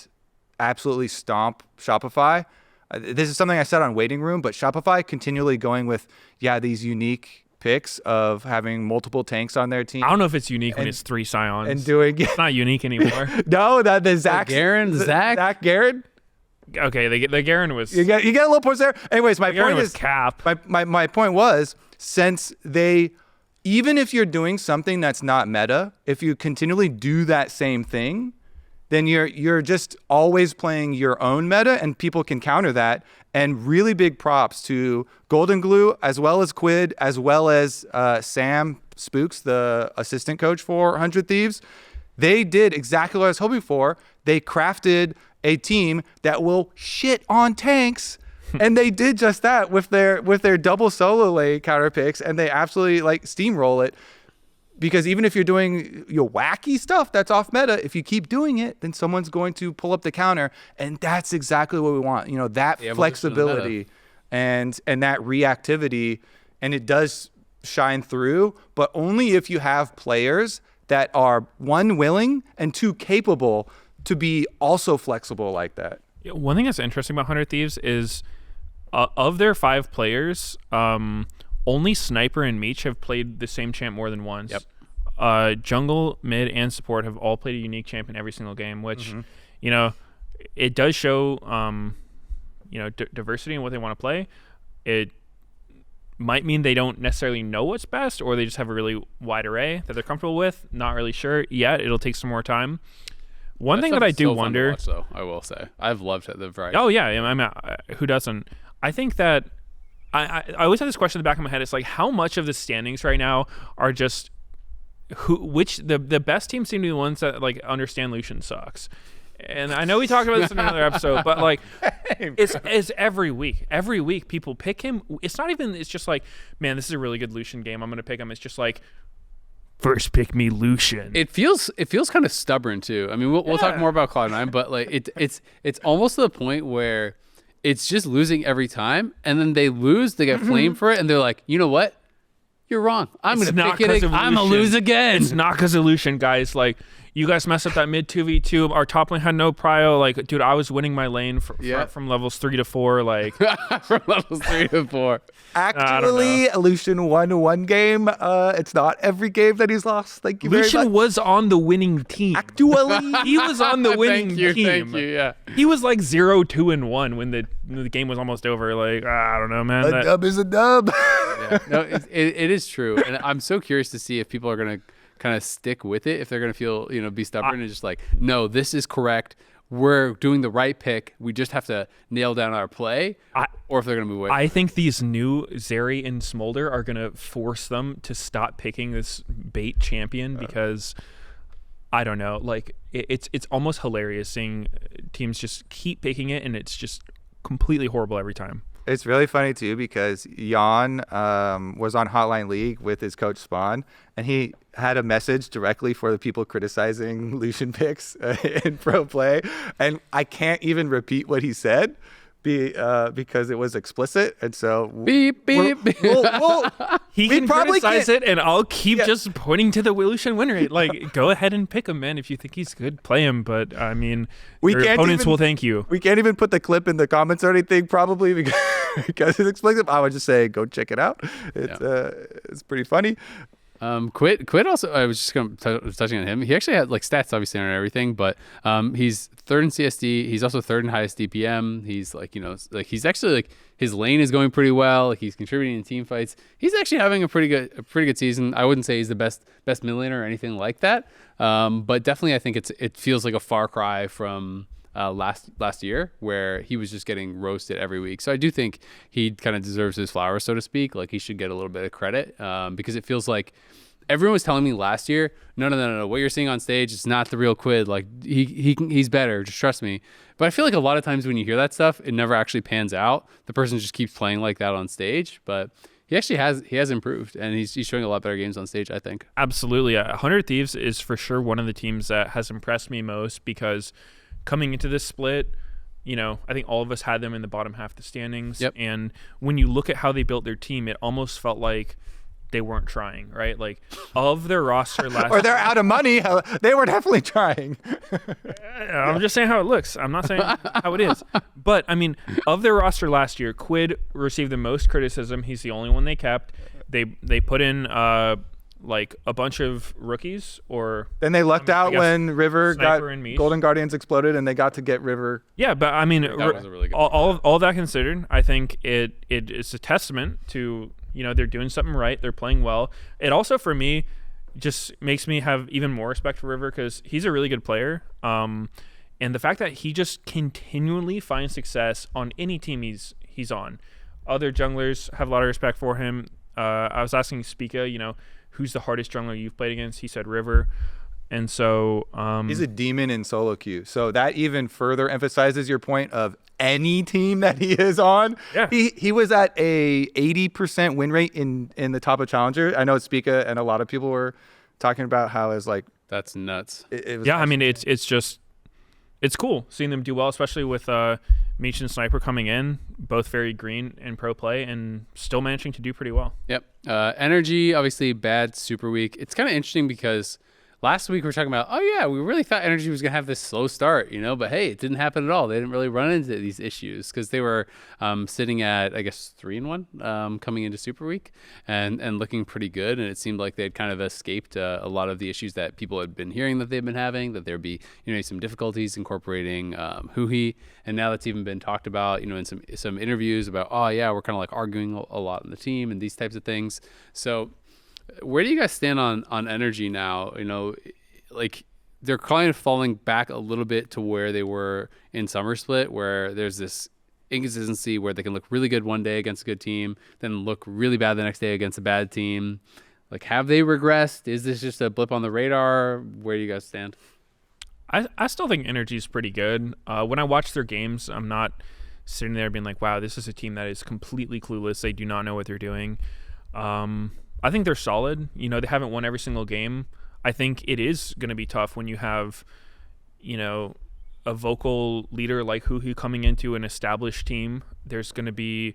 absolutely stomp Shopify. This is something I said on Waiting Room, but Shopify continually going with, these unique picks of having multiple tanks on their team. I don't know if it's unique when it's 3 Scions. And doing it's not unique anymore. No, the Zach Garen. Okay, the Garen was. You get a little points there. Anyways, my point is cap. My point was, since even if you're doing something that's not meta, if you continually do that same thing, then you're just always playing your own meta, and people can counter that. And really big props to Golden Glue, as well as Quid, as well as Sam Spooks, the assistant coach for 100 Thieves. They did exactly what I was hoping for. They crafted a team that will shit on tanks, and they did just that with their double solo lane counter picks, and they absolutely steamroll it. Because even if you're doing your wacky stuff that's off meta, if you keep doing it, then someone's going to pull up the counter, and that's exactly what we want. That flexibility and that reactivity, and it does shine through, but only if you have players that are, one, willing, and two, capable to be also flexible like that. Yeah, one thing that's interesting about 100 Thieves is of their 5 players, only Sniper and Meech have played the same champ more than once. Yep. Jungle, mid, and support have all played a unique champion every single game, which, you know, it does show, you know, diversity in what they want to play. It might mean they don't necessarily know what's best, or they just have a really wide array that they're comfortable with. Not really sure yet. It'll take some more time. One thing that I do wonder, watch, though, I will say, I've loved the variety. Oh yeah, I mean, who doesn't? I think that I always have this question in the back of my head. It's like, how much of the standings right now are just the best teams seem to be the ones that like understand Lucian sucks. And I know we talked about this in another episode, but like, it's every week. Every week people pick him. It's not even. It's just like, man, this is a really good Lucian game. I'm gonna pick him. It's just like, first pick me Lucian. It feels kind of stubborn too. I mean, we'll talk more about Cloud9, but like it's almost to the point where it's just losing every time, and then they lose, they get flamed for it, and they're like, you know what? You're wrong. I'm going to pick it. I'm going to lose again. It's not because of Lucian, guys. Like, you guys messed up that mid 2v2. Our top lane had no prio. Like, dude, I was winning my lane from levels 3 to 4. Like, from levels 3 to 4. Actually, Lucian won one game. It's not every game that he's lost. Thank you very much. Lucian was on the winning team. Actually, he was on the winning team. Thank you. Yeah. He was like 0-2-1 when the game was almost over. Like, I don't know, man. A dub is a dub. Yeah. No, it is true, and I'm so curious to see if people are gonna kind of stick with it, if they're gonna feel, you know, be stubborn and just like, no, this is correct. We're doing the right pick. We just have to nail down our play, or if they're gonna move away. I think these new Zeri and Smolder are gonna force them to stop picking this bait champion because I don't know, like it's almost hilarious seeing teams just keep picking it, and it's just completely horrible every time. It's really funny too because Jan was on Hotline League with his coach Spawn, and he had a message directly for the people criticizing Lucian picks in pro play, and I can't even repeat what he said because it was explicit, and so beep beep. He can criticize it, and I'll keep just pointing to the Lucian win rate. Like, go ahead and pick him, man. If you think he's good, play him. But I mean, your opponents will thank you. We can't even put the clip in the comments or anything, probably because it's explicit. I would just say go check it out. It's pretty funny. Quid also, I was just touching on him. He actually had like stats obviously on everything, but he's third in CSD. He's also third in highest DPM. He's like, you know, like he's actually like, his lane is going pretty well. He's contributing in team fights. He's actually having a pretty good season. I wouldn't say he's the best mid laner or anything like that, but definitely I think it feels like a far cry from last year where he was just getting roasted every week. So I do think he kind of deserves his flowers, so to speak. Like, he should get a little bit of credit because it feels like everyone was telling me last year, no, what you're seeing on stage is not the real Quid. Like, he's better, just trust me. But I feel like a lot of times when you hear that stuff, it never actually pans out. The person just keeps playing like that on stage, but he actually has improved, and he's showing a lot better games on stage, I think. Absolutely. 100 Thieves is for sure one of the teams that has impressed me most because coming into this split, you know, I think all of us had them in the bottom half of the standings. Yep. And when you look at how they built their team, it almost felt like they weren't trying, right? Like, of their roster last or they're out of money. They were definitely trying. I'm just saying how it looks. I'm not saying how it is. But, I mean, of their roster last year, Quid received the most criticism. He's the only one they kept. They put in like a bunch of rookies, or then they lucked out when River Sniper got and Golden Guardians exploded, and they got to get River. Yeah, but I mean, that was a really good all that considered, I think it is a testament to, you know, they're doing something right. They're playing well. It also, for me, just makes me have even more respect for River because he's a really good player. And the fact that he just continually finds success on any team he's on. Other junglers have a lot of respect for him. I was asking Spica, you know, who's the hardest jungler you've played against? He said River. And so he's a demon in solo queue. So that even further emphasizes your point of any team that he is on. Yeah. He was at a 80% win rate in the top of Challenger. I know Spica and a lot of people were talking about how it's like, that's nuts. It was I mean, it's cool seeing them do well, especially with Meech and Sniper coming in, both very green in pro play and still managing to do pretty well. Yep. Energy, obviously bad, super weak. It's kind of interesting because last week we were talking about, oh yeah, we really thought Energy was gonna have this slow start, but hey, it didn't happen at all. They didn't really run into these issues because they were sitting at, I guess, 3-1 coming into Super Week and looking pretty good. And it seemed like they had kind of escaped a lot of the issues that people had been hearing that they've been having, that there'd be some difficulties incorporating Huhi, and now that's even been talked about in some interviews about, oh yeah, we're kind of like arguing a lot on the team and these types of things. So where do you guys stand on Energy now? Like they're kind of falling back a little bit to where they were in Summer Split, where there's this inconsistency where they can look really good one day against a good team, then look really bad the next day against a bad team. Like, have they regressed? Is this just a blip on the radar? Where do you guys stand? I still think Energy is pretty good. When I watch their games, I'm not sitting there being like, wow, this is a team that is completely clueless. They do not know what they're doing. I think they're solid. They haven't won every single game. I think it is going to be tough when you have, a vocal leader like Huhi coming into an established team. There's going to be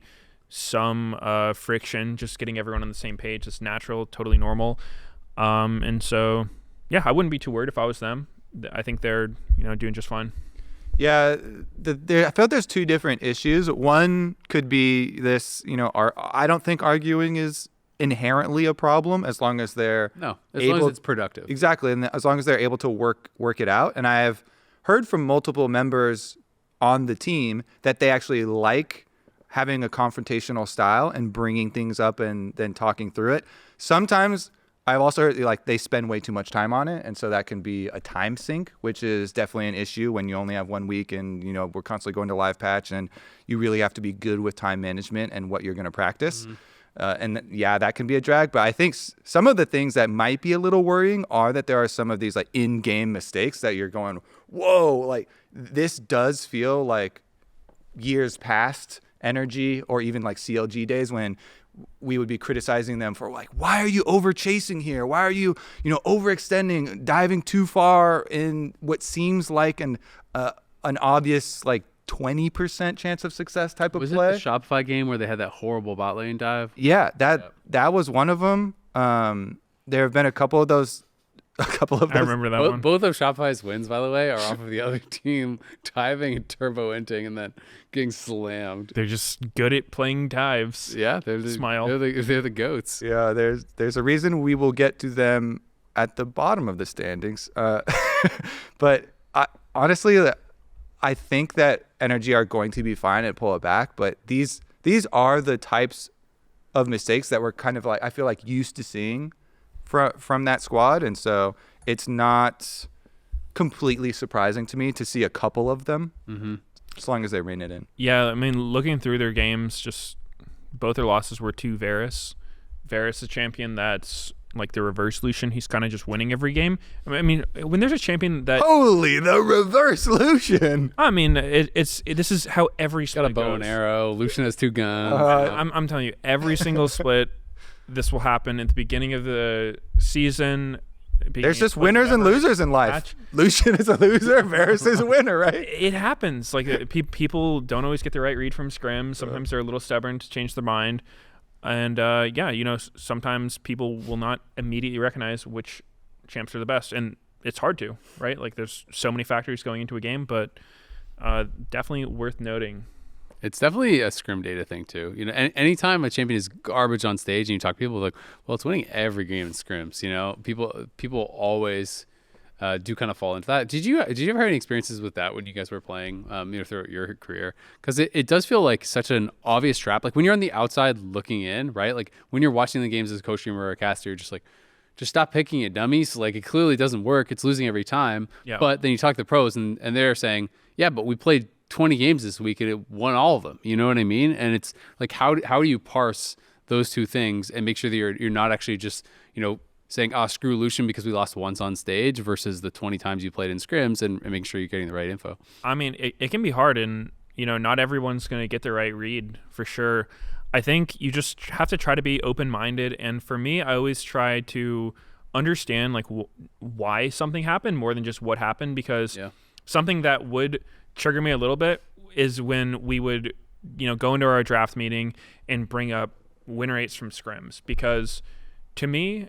some friction, just getting everyone on the same page. It's natural, totally normal. And so, yeah, I wouldn't be too worried if I was them. I think they're, doing just fine. Yeah, I felt there's two different issues. One could be this, I don't think arguing is inherently a problem as long as they're long as it's productive. Exactly, and as long as they're able to work it out. And I have heard from multiple members on the team that they actually like having a confrontational style and bringing things up and then talking through it. Sometimes I've also heard like they spend way too much time on it, and so that can be a time sink, which is definitely an issue when you only have 1 week and we're constantly going to live patch, and you really have to be good with time management and what you're going to practice. Mm-hmm. That can be a drag. But I think some of the things that might be a little worrying are that there are some of these like in-game mistakes that you're going, whoa, like this does feel like years past Energy or even like CLG days when we would be criticizing them for like, why are you over chasing here? Why are you, overextending, diving too far in what seems like an obvious like 20% chance of success type of play. Was it the Shopify game where they had that horrible bot lane dive? Yeah, that was one of them. There have been a couple of those. I remember that one. Both of Shopify's wins, by the way, are off of the other team diving and turbo inting and then getting slammed. They're just good at playing dives. Yeah, they're the goats. Yeah, there's a reason we will get to them at the bottom of the standings. But honestly, I think that Energy are going to be fine and pull it back, but these are the types of mistakes that we're kind of like, I feel like, used to seeing from that squad, and so it's not completely surprising to me to see a couple of them, as long as they rein it in. Yeah, I mean, looking through their games, just both their losses were to Varus. Varus, a champion that's like the reverse Lucian. He's kind of just winning every game. I mean, when there's a champion that the reverse Lucian. I mean, this is how every split got a bow goes. and arrow. Lucian has 2 guns. I'm telling you, every single split, this will happen at the beginning of the season. There's just winners and losers in life. Match. Lucian is a loser. Varus is a winner, right? It happens. Like people don't always get the right read from scrim. Sometimes they're a little stubborn to change their mind. And sometimes people will not immediately recognize which champs are the best, and it's hard to, right? Like there's so many factors going into a game, but definitely worth noting. It's definitely a scrim data thing too. Anytime a champion is garbage on stage and you talk to people like, well, it's winning every game in scrims. People always do kind of fall into that. Did you ever have any experiences with that when you guys were playing, throughout your career? Because it does feel like such an obvious trap. Like when you're on the outside looking in, right? Like when you're watching the games as a coach streamer or a caster, you're just like, just stop picking it, dummies. Like it clearly doesn't work. It's losing every time. Yeah. But then you talk to the pros and they're saying, yeah, but we played 20 games this week and it won all of them. You know what I mean? And it's like, how do you parse those two things and make sure that you're not actually just, saying, screw Lucian because we lost once on stage versus the 20 times you played in scrims and making sure you're getting the right info. I mean, it can be hard, and, not everyone's going to get the right read for sure. I think you just have to try to be open-minded. And for me, I always try to understand like why something happened more than just what happened, because something that would trigger me a little bit is when we would, go into our draft meeting and bring up win rates from scrims, because to me,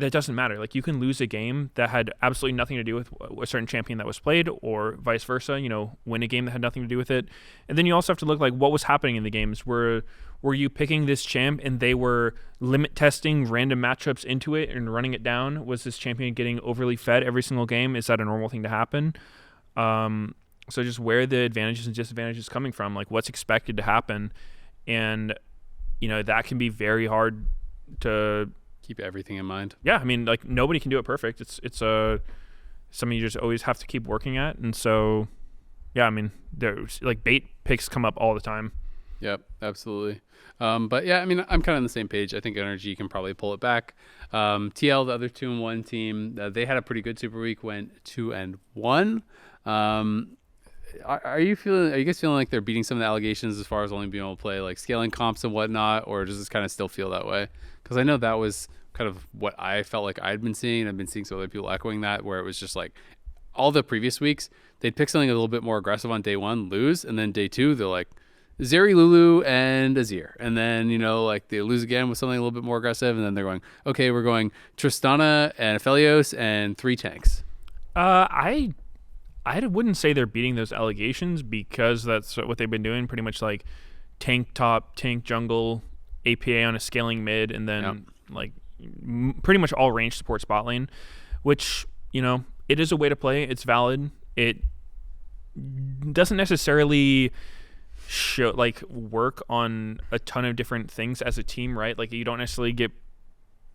that doesn't matter. Like, you can lose a game that had absolutely nothing to do with a certain champion that was played, or vice versa, win a game that had nothing to do with it. And then you also have to look like what was happening in the games. Were you picking this champ and they were limit testing random matchups into it and running it down? Was this champion getting overly fed every single game? Is that a normal thing to happen? So just where the advantages and disadvantages coming from, like what's expected to happen. And, that can be very hard to keep everything in mind. Yeah, I mean, like, nobody can do it perfect. It's something you just always have to keep working at. And so, yeah, I mean, there's like bait picks come up all the time. Yep, absolutely. But yeah, I mean, I'm kind of on the same page. I think Energy can probably pull it back. TL, the other 2-1 team, they had a pretty good Super Week, went 2-1. Are you guys feeling like they're beating some of the allegations as far as only being able to play like scaling comps and whatnot, or does this kind of still feel that way? Because I know that was kind of what I felt like I'd been seeing. I've been seeing some other people echoing that, where it was just like all the previous weeks they'd pick something a little bit more aggressive on day one, lose, and then day two they're like Zeri, Lulu, and Azir, and then like they lose again with something a little bit more aggressive, and then they're going, okay, we're going Tristana and Aphelios and 3 tanks. I wouldn't say they're beating those allegations, because that's what they've been doing, pretty much like tank top, tank jungle, APA on a scaling mid, and then like pretty much all range support spot lane, which, it is a way to play. It's valid. It doesn't necessarily work on a ton of different things as a team, right? Like, you don't necessarily get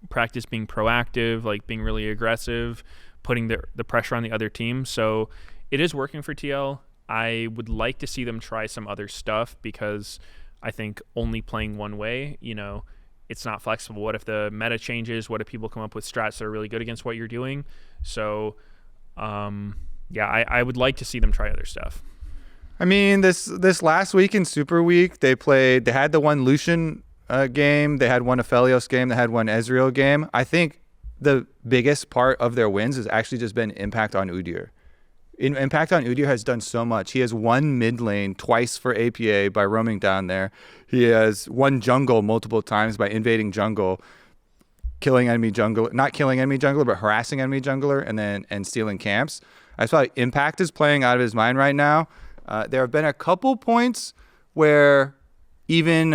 practice being proactive, like being really aggressive, putting the pressure on the other team. So it is working for TL. I would like to see them try some other stuff, because I think only playing one way, it's not flexible. What if the meta changes? What if people come up with strats that are really good against what you're doing? So, I would like to see them try other stuff. I mean, this last week in Super Week, they had the one Lucian game, they had one Aphelios game, they had one Ezreal game. I think the biggest part of their wins has actually just been impact on Udyr. Impact on Udyr has done so much. He has won mid lane twice for APA by roaming down there. He has won jungle multiple times by invading jungle, not killing enemy jungler, but harassing enemy jungler and stealing camps. I feel like Impact is playing out of his mind right now. There have been a couple points where even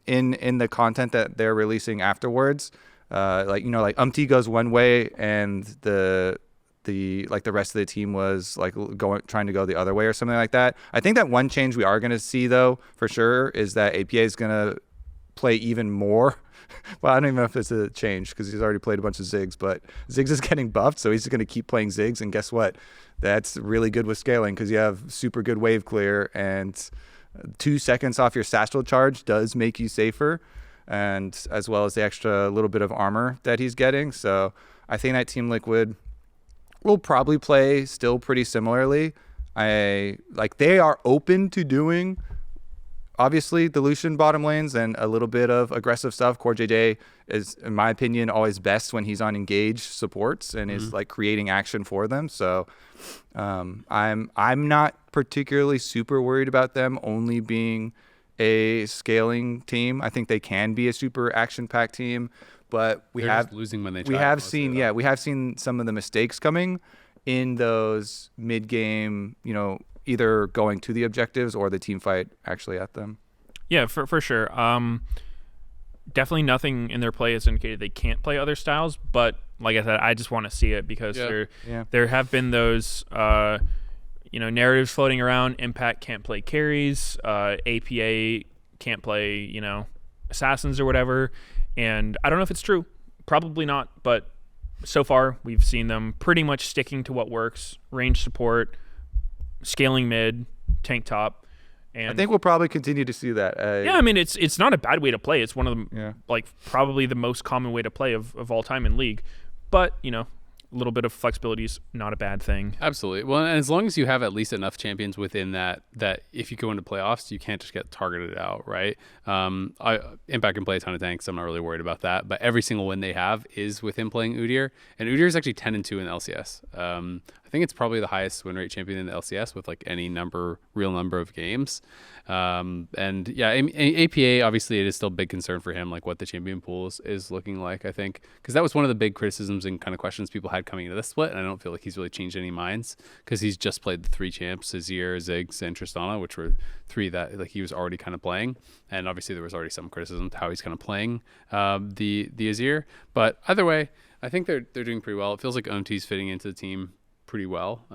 in the content that they're releasing afterwards, like Umpty goes one way and the rest of the team was like trying to go the other way or something like that. I think that one change we are going to see, though, for sure, is that APA is going to play even more. Well, I don't even know if it's a change, because he's already played a bunch of Ziggs, but Ziggs is getting buffed, so he's going to keep playing Ziggs. And guess what? That's really good with scaling, because you have super good wave clear, and 2 seconds off your satchel charge does make you safer, and as well as the extra little bit of armor that he's getting. So I think that Team Liquid will probably play still pretty similarly. They are open to doing, obviously, the Lucian bottom lanes and a little bit of aggressive stuff. Core JJ is, in my opinion, always best when he's on engage supports and is like creating action for them. So I'm not particularly super worried about them only being a scaling team. I think they can be a super action-packed team. But we They're have just losing when they try. we have seen some of the mistakes coming in those mid game, either going to the objectives or the team fight actually at them. Yeah, for sure. Definitely nothing in their play has indicated they can't play other styles, but like I said, I just want to see it, because there have been those narratives floating around. Impact can't play carries, APA can't play assassins or whatever. And I don't know if it's true. Probably not. But so far, we've seen them pretty much sticking to what works. Range support, scaling mid, tank top. And I think we'll probably continue to see that. I mean, it's not a bad way to play. It's one of the, probably the most common way to play of all time in League. But, a little bit of flexibility is not a bad thing. Absolutely. Well, and as long as you have at least enough champions within that if you go into playoffs, you can't just get targeted out, right? Impact can play a ton of tanks. I'm not really worried about that. But every single win they have is with him playing Udyr. And Udyr is actually 10-2 in LCS. I I think it's probably the highest win rate champion in the LCS with like any real number of games. And yeah, APA, obviously it is still a big concern for him, like what the champion pool is looking like, I think, because that was one of the big criticisms and kind of questions people had coming into this split. And I don't feel like he's really changed any minds because he's just played the 3 champs, Azir, Ziggs, and Tristana, which were 3 that like he was already kind of playing. And obviously there was already some criticism to how he's kind of playing the Azir. But either way, I think they're doing pretty well. It feels like OMT's fitting into the team pretty well.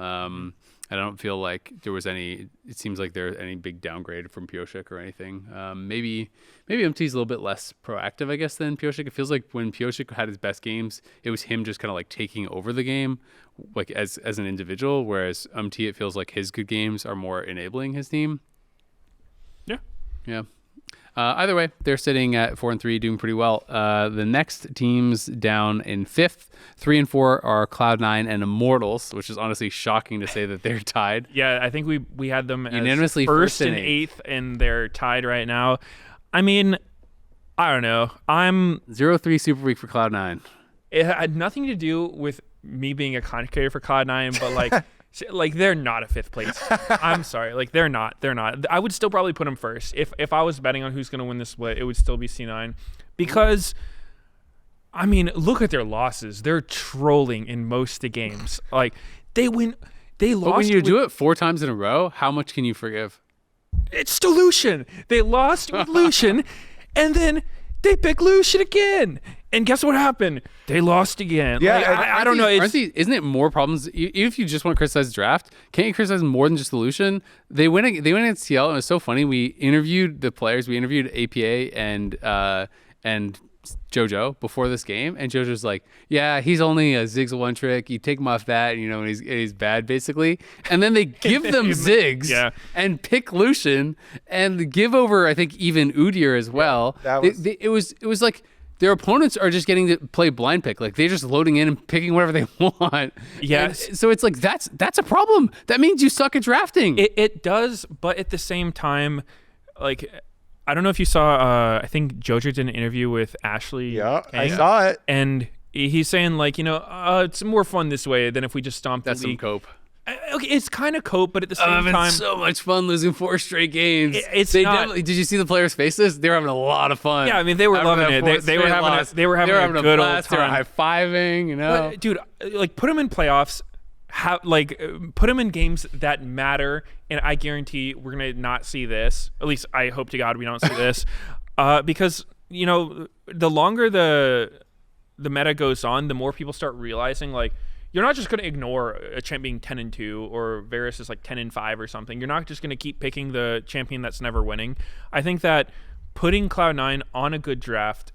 I don't feel like it seems like there's any big downgrade from Pyosik or anything. Maybe MT's a little bit less proactive, I guess, than Pyosik. It feels like when Pyosik had his best games, it was him just kind of like taking over the game, like as an individual, whereas MT, it feels like his good games are more enabling his team. Yeah. Either way, they're sitting at 4-3, doing pretty well. The next teams down in 5th, 3 and 4 are Cloud9 and Immortals, which is honestly shocking to say that they're tied. Yeah, I think we had them unanimously as first and 8th, and they're tied right now. I mean, I don't know. 0-3 super week for Cloud9. It had nothing to do with me being a content creator for Cloud9, but like they're not a 5th place. I'm sorry, like they're not. I would still probably put them first if I was betting on who's going to win this split. It would still be C9 because I mean, look at their losses. They're trolling in most of the games. Like they lost. But when you do it 4 times in a row, how much can you forgive? It's still Lucian. They lost with Lucian, and then they pick Lucian again. And guess what happened? They lost again. Yeah, like, I don't know. Isn't it more problems? Even if you just want to criticize the draft, can't you criticize more than just the Lucian? They went against CL, and it was so funny. We interviewed the players. We interviewed APA and JoJo before this game, and JoJo's like, "Yeah, he's only a Ziggs one trick. You take him off that, and he's bad basically." And then they give them Ziggs and pick Lucian and give over, I think, even Udyr as well. It was like. Their opponents are just getting to play blind pick. Like they're just loading in and picking whatever they want. Yes. And so it's like that's a problem. That means you suck at drafting. It does, but at the same time, like I don't know if you saw. I think Jojo did an interview with Ashley. Yeah, Kang, I saw it. And he's saying like it's more fun this way than if we just stomp the league. That's some cope. Okay, it's kind of cope, but at the same time, it's so much fun losing 4 straight games. It's not. Did you see the players' faces? They were having a lot of fun. Yeah, I mean they were loving it. They were having a good old time. They were high fiving. But, dude, like put them in playoffs. Put them in games that matter, and I guarantee we're gonna not see this. At least I hope to God we don't see this, because the longer the meta goes on, the more people start realizing like. You're not just going to ignore a champ being 10-2 or Varus is like 10-5 or something. You're not just going to keep picking the champion that's never winning. I think that putting Cloud9 on a good draft,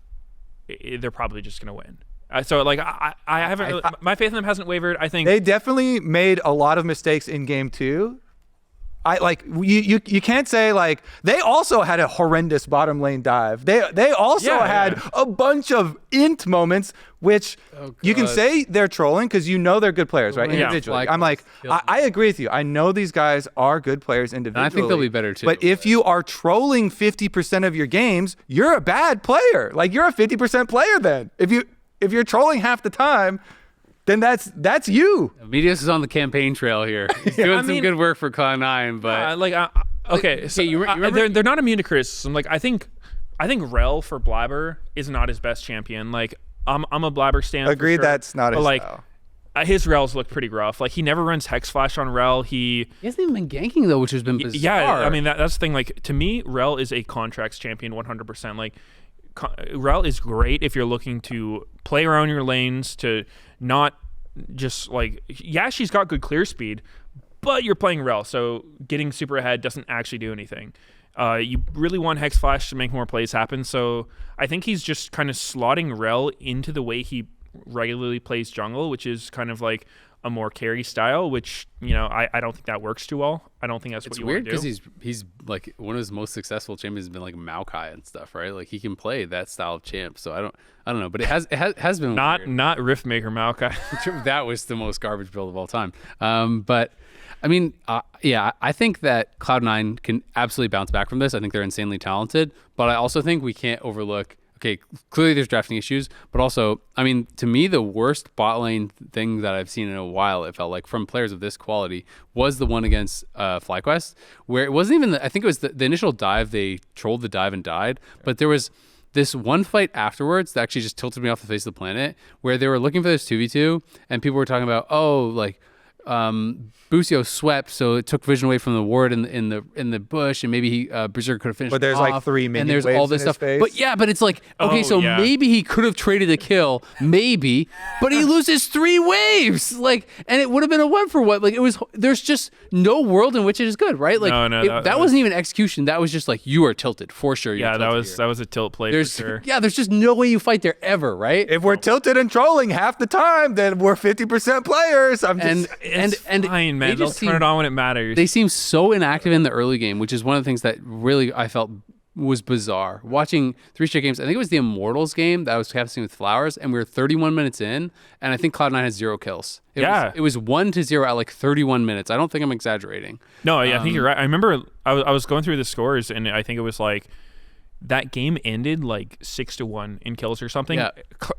they're probably just going to win. So like I haven't my faith in them hasn't wavered. I think they definitely made a lot of mistakes in game 2. You can't say like they also had a horrendous bottom lane dive. They also had a bunch of int moments, which you can say they're trolling because they're good players, right? Individually. I'm like, I agree with you. I know these guys are good players individually. And I think they'll be better too. But if you are trolling 50% of your games, you're a bad player. Like you're a 50% player then. If you're trolling half the time, then that's you. Meteos is on the campaign trail here. He's doing some good work for Cloud9, but okay. So you remember they're not immune to criticism. Like I think Rel for Blabber is not his best champion. Like I'm a Blabber stan. Agreed, for sure, that's not his style. His Rels look pretty rough. Like he never runs Hex Flash on Rel. He hasn't even been ganking though, which has been bizarre. Yeah, I mean that's the thing. Like to me, Rel is a contracts champion 100%. Like Rel is great if you're looking to play around your lanes to not just like she's got good clear speed, but you're playing Rel, so getting super ahead doesn't actually do anything. You really want Hex Flash to make more plays happen, so I think he's just kind of slotting Rel into the way he regularly plays jungle, which is kind of like a more carry style, which I don't think that works too well. I don't think that's what you want to do. It's weird because he's like one of his most successful champions has been like Maokai and stuff, right? Like he can play that style of champ. So I don't know, but it has been not weird. Not Riftmaker Maokai. That was the most garbage build of all time. But I mean, I think that Cloud9 can absolutely bounce back from this. I think they're insanely talented, but I also think we can't overlook okay, clearly there's drafting issues, but also, I mean, to me, the worst bot lane thing that I've seen in a while, it felt like, from players of this quality, was the one against FlyQuest, where it wasn't even, I think it was the initial dive, they trolled the dive and died, but there was this one fight afterwards that actually just tilted me off the face of the planet, where they were looking for this 2v2, and people were talking about, Busio swept, so it took vision away from the ward in the bush, and maybe Berserker could have finished. But there's off, like 3 minion and there's waves all this in his stuff. face. But it's like, okay, maybe he could have traded a kill, maybe, but he loses 3 waves, and it would have been a 1-for-1. Like, it was. There's just no world in which it is good, right? Like, that wasn't even execution. That was just like, you are tilted for sure. That was a tilt play for sure. Yeah, there's just no way you fight there ever, right? If we're tilted and trolling half the time, then we're 50% players. It's fine, man. They'll turn it on when it matters. They seem so inactive in the early game, which is one of the things that really I felt was bizarre. Watching 3 straight games, I think it was the Immortals game that I was casting with Flowers, and we were 31 minutes in, and I think Cloud9 has 0 kills. It was 1-0 at like 31 minutes. I don't think I'm exaggerating. No, I think you're right. I remember I was going through the scores, and I think it was like that game ended like 6-1 in kills or something. Yeah.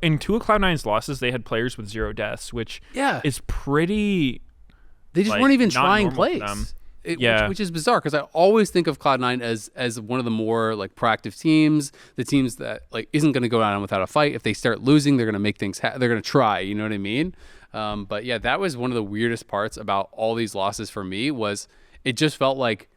In 2 of Cloud9's losses, they had players with 0 deaths, which is pretty. They just weren't even trying plays. Which is bizarre, because I always think of Cloud9 as one of the more like proactive teams, the teams that like isn't going to go down without a fight. If they start losing, they're going to make things. They're going to try. You know what I mean? But yeah, that was one of the weirdest parts about all these losses for me. Was it just felt like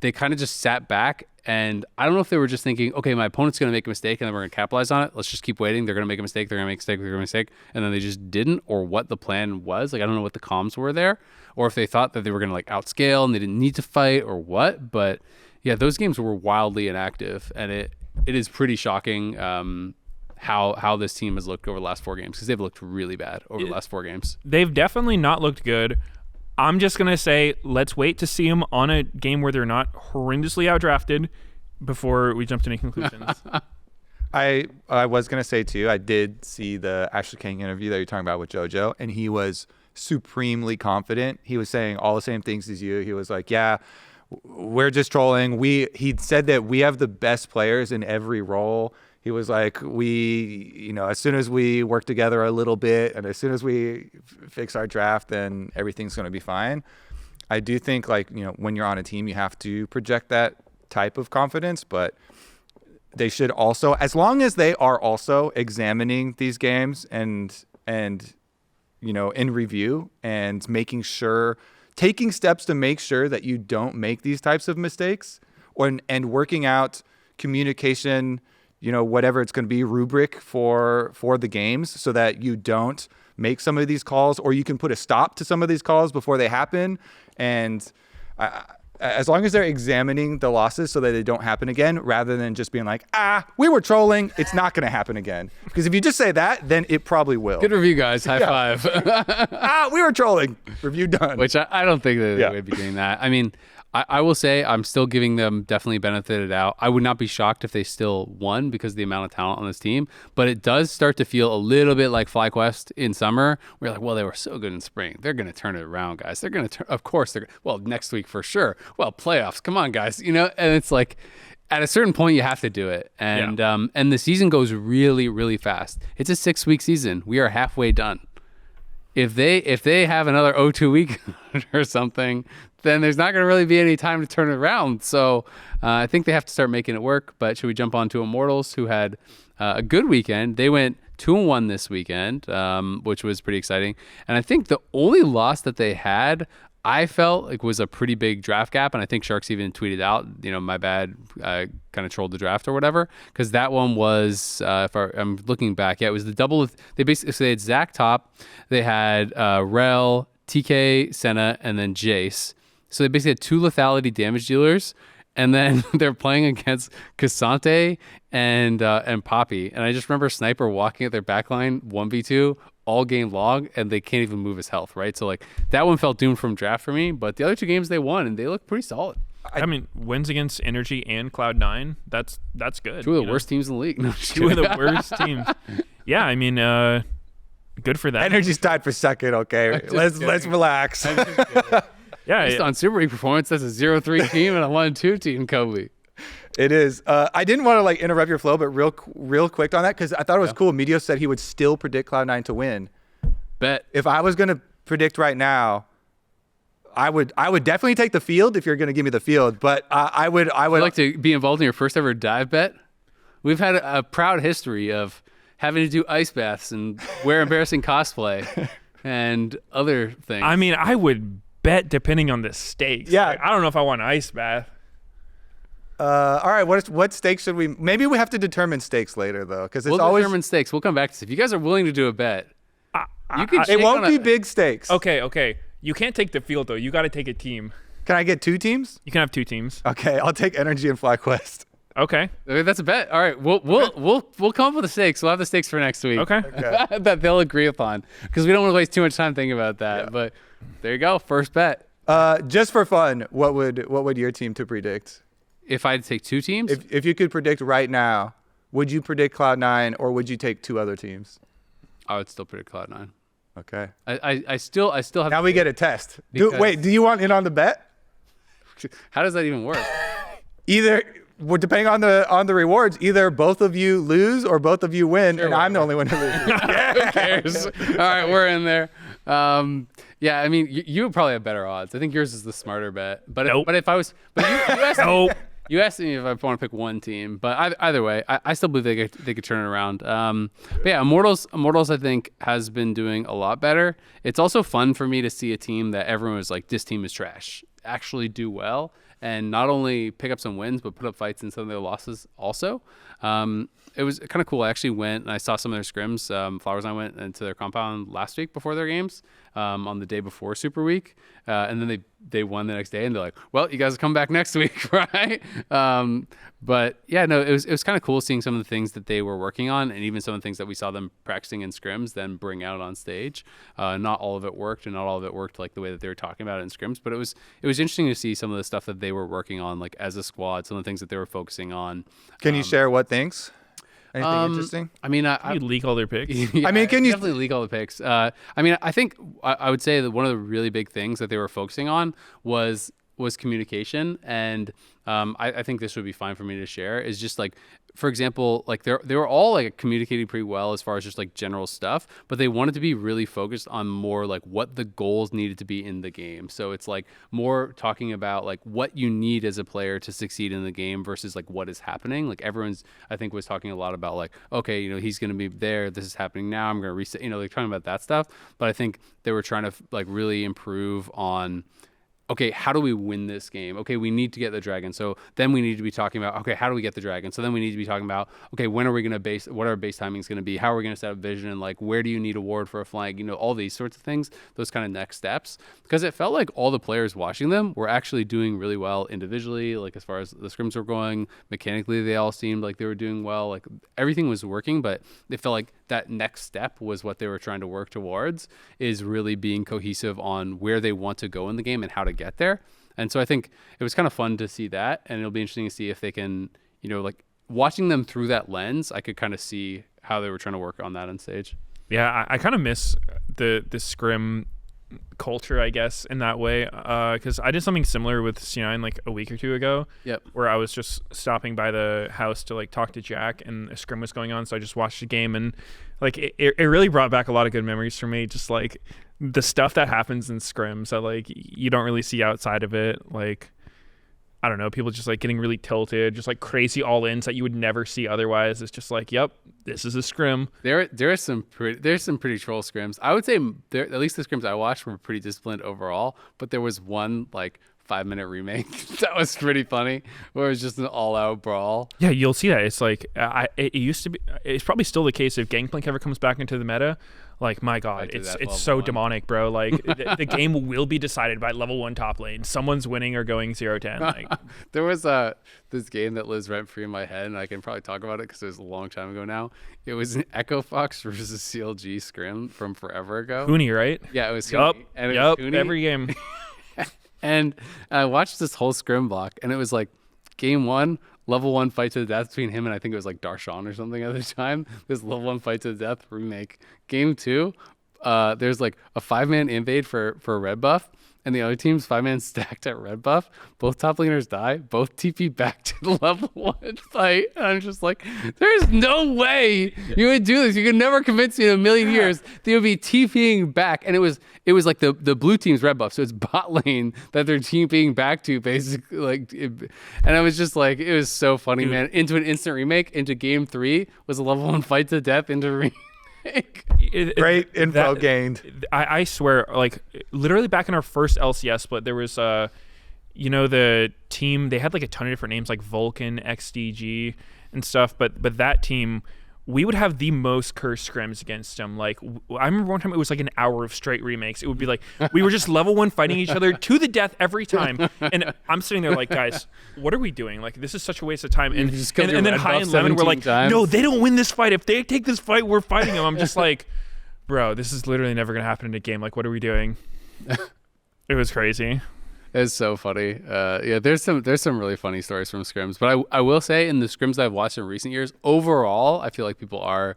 they kind of just sat back, and I don't know if they were just thinking, okay, my opponent's going to make a mistake and then we're going to capitalize on it. Let's just keep waiting. They're going to make a mistake. They're going to make a mistake. They're going to make a mistake. And then they just didn't, or what the plan was. Like, I don't know what the comms were there, or if they thought that they were going to like outscale and they didn't need to fight or what. But yeah, those games were wildly inactive, and it is pretty shocking how this team has looked over the last 4 games, because they've looked really bad over the last 4 games. They've definitely not looked good. I'm just going to say, let's wait to see them on a game where they're not horrendously outdrafted before we jump to any conclusions. I was going to say, too, I did see the Ashley King interview that you're talking about with JoJo, and he was supremely confident. He was saying all the same things as you. He was like, yeah, we're just trolling. He said that we have the best players in every role. He was like, as soon as we work together a little bit and as soon as we fix our draft, then everything's going to be fine. I do think, when you're on a team, you have to project that type of confidence, but they should also, as long as they are also examining these games and in review and taking steps to make sure that you don't make these types of mistakes, and working out communication, whatever it's going to be, rubric for the games, so that you don't make some of these calls, or you can put a stop to some of these calls before they happen. And as long as they're examining the losses so that they don't happen again, rather than just being like, we were trolling, it's not going to happen again. Because if you just say that, then it probably will. Good review, guys. High five. We were trolling. Review done. Which I don't think that they would be doing that. I mean, I will say I'm still giving them definitely benefit of the doubt. I would not be shocked if they still won because of the amount of talent on this team. But it does start to feel a little bit like FlyQuest in summer. We're like, well, they were so good in spring. They're going to turn it around, guys. They're going to of course, next week for sure. Well, playoffs. Come on, guys. And it's like, at a certain point, you have to do it. And the season goes really, really fast. It's a 6-week season. We are halfway done. If they have another 0-2 week or something, then there's not going to really be any time to turn it around. So I think they have to start making it work. But should we jump on to Immortals, who had a good weekend? They went 2-1 this weekend, which was pretty exciting. And I think the only loss that they had, I felt like, was a pretty big draft gap. And I think Sharks even tweeted out, my bad, kind of trolled the draft or whatever. Because that one was, I'm looking back, it was the double. They had Zach top, they had Rel, TK, Senna, and then Jace. So they basically had 2 lethality damage dealers, and then they're playing against Cassante and Poppy. And I just remember Sniper walking at their backline 1v2 all game long, and they can't even move his health, right? So like that one felt doomed from draft for me, but the other 2 games they won, and they look pretty solid. I mean, wins against Energy and Cloud9, that's good. 2 of the worst teams in the league. No, 2 of the worst teams. Yeah, I mean, good for them. Energy's tied for second. Okay, let's relax. Yeah, based on Super League performance, that's a 0-3 team and a 1-2 team, Kobe. It is. I didn't want to like interrupt your flow, but real quick on that because I thought it was cool. Meteos said he would still predict Cloud9 to win. Bet. If I was gonna predict right now, I would definitely take the field if you're gonna give me the field. But I would like to be involved in your first ever dive bet. We've had a proud history of having to do ice baths and wear embarrassing cosplay and other things. I mean, I would bet depending on the stakes. Yeah. Like, I don't know if I want an ice bath. all right, what stakes should we? Maybe we have to determine stakes later though, because it's we'll always determine stakes. We'll come back to this. If you guys are willing to do a bet, you can. it won't be big stakes. Okay. You can't take the field though. You got to take a team. Can I get 2 teams? You can have 2 teams. Okay, I'll take Energy and FlyQuest. Okay. That's a bet. All right, we'll come up with the stakes. We'll have the stakes for next week. Okay. That they'll agree upon, because we don't want to waste too much time thinking about that. Yeah. But there you go, first bet. Just for fun, what would your team to predict? If I had to take 2 teams, If you could predict right now, would you predict Cloud9 or would you take 2 other teams? I would still predict Cloud9. Okay. I still have. Now we get a test. Because- Wait, do you want in on the bet? How does that even work? Either, well, depending on the rewards, either both of you lose or both of you win, and I'm the only one who loses. Who cares? All right, we're in there. Yeah, I mean, you would probably have better odds. I think yours is the smarter bet. But Nope. if I was, but you asked Nope. You asked me if I want to pick one team, but either way, I still believe they could turn it around. But yeah, Immortals I think has been doing a lot better. It's also fun for me to see a team that everyone was like, this team is trash, actually do well, and not only pick up some wins, but put up fights in some of their losses also. It was kind of cool. I actually went and I saw some of their scrims. Flowers and I went into their compound last week before their games, on the day before Super Week. And then they won the next day, and they're like, well, you guys will come back next week, right? But yeah, no, it was kind of cool seeing some of the things that they were working on, and even some of the things that we saw them practicing in scrims then bring out on stage. Not all of it worked, and not all of it worked like the way that they were talking about it in scrims, but it was interesting to see some of the stuff that they were working on, like as a squad, some of the things that they were focusing on. Can you share what things? Anything interesting? I mean, You leak all their picks. yeah, I mean, can you- definitely leak all the picks? I mean, I think I would say that one of the really big things that they were focusing on was communication, and I think this would be fine for me to share. Is just like, for example, like they were all like communicating pretty well as far as just like general stuff, but they wanted to be really focused on more like what the goals needed to be in the game. So it's like more talking about like what you need as a player to succeed in the game versus like what is happening. Like everyone's, I think, was talking a lot about like, okay, he's going to be there. This is happening now. I'm going to reset. Like talking about that stuff. But I think they were trying to like really improve on, okay, how do we win this game? Okay, we need to get the dragon. So then we need to be talking about, okay, how do we get the dragon? So then we need to be talking about, okay, when are we going to what our base timing is going to be? How are we going to set up vision? Like, where do you need a ward for a flank? All these sorts of things, those kind of next steps. Because it felt like all the players watching them were actually doing really well individually, like as far as the scrims were going. Mechanically, they all seemed like they were doing well. Like everything was working, but it felt like that next step was what they were trying to work towards, is really being cohesive on where they want to go in the game and how to get there. And so I think it was kind of fun to see that, and it'll be interesting to see if they can, like watching them through that lens, I could kind of see how they were trying to work on that on stage. Yeah, I kind of miss the scrim culture, I guess, in that way, because I did something similar with C9 like a week or two ago. Yep. Where I was just stopping by the house to like talk to Jack, and a scrim was going on, so I just watched the game, and like it really brought back a lot of good memories for me, just like the stuff that happens in scrims that like you don't really see outside of it. Like, I don't know, people just like getting really tilted, just like crazy all-ins that you would never see otherwise. It's just like, yep, this is a scrim. There's some pretty troll scrims. I would say at least the scrims I watched were pretty disciplined overall, but there was one like 5-minute remake that was pretty funny, where it was just an all-out brawl. Yeah, you'll see that. It's like it used to be. It's probably still the case if Gangplank ever comes back into the meta. Like, my God, it's so one. demonic, bro. Like the game will be decided by level 1 top lane. Someone's winning or going 0-10. Like, there was this game that lives rent free in my head, and I can probably talk about it because it was a long time ago now. It was an Echo Fox versus CLG scrim from forever ago. Huni, right? Yeah, it was Yup. Huni, and it was Huni. Every game. And I watched this whole scrim block, and it was like game 1, level 1 fight to the death between him and I think it was like Darshan or something at the time. This level 1 fight to the death remake. Game 2, there's like a 5-man invade for red buff, and the other team's 5-man stacked at red buff. Both top laners die. Both TP back to the level 1 fight. And I'm just like, there's no way you would do this. You could never convince me in a million years they would be TPing back. And it was like the blue team's red buff, so it's bot lane that they're TPing back to, basically. And I was just like, it was so funny, man. Into an instant remake, into game 3 was a level 1 fight to death, into remake. Great info gained. I swear, like literally back in our first LCS split, there was the team, they had like a ton of different names like Vulcan, XDG and stuff, but that team, we would have the most cursed scrims against them. Like I remember one time it was like an hour of straight remakes. It would be like we were just level 1 fighting each other to the death every time. And I'm sitting there like, guys, what are we doing? Like this is such a waste of time. And then High and Lemon were like, no, they don't win this fight. If they take this fight, we're fighting them. I'm just like, bro, this is literally never gonna happen in a game. Like, what are we doing? It was crazy. It's so funny. There's some really funny stories from scrims, but I will say in the scrims I've watched in recent years, overall, I feel like people are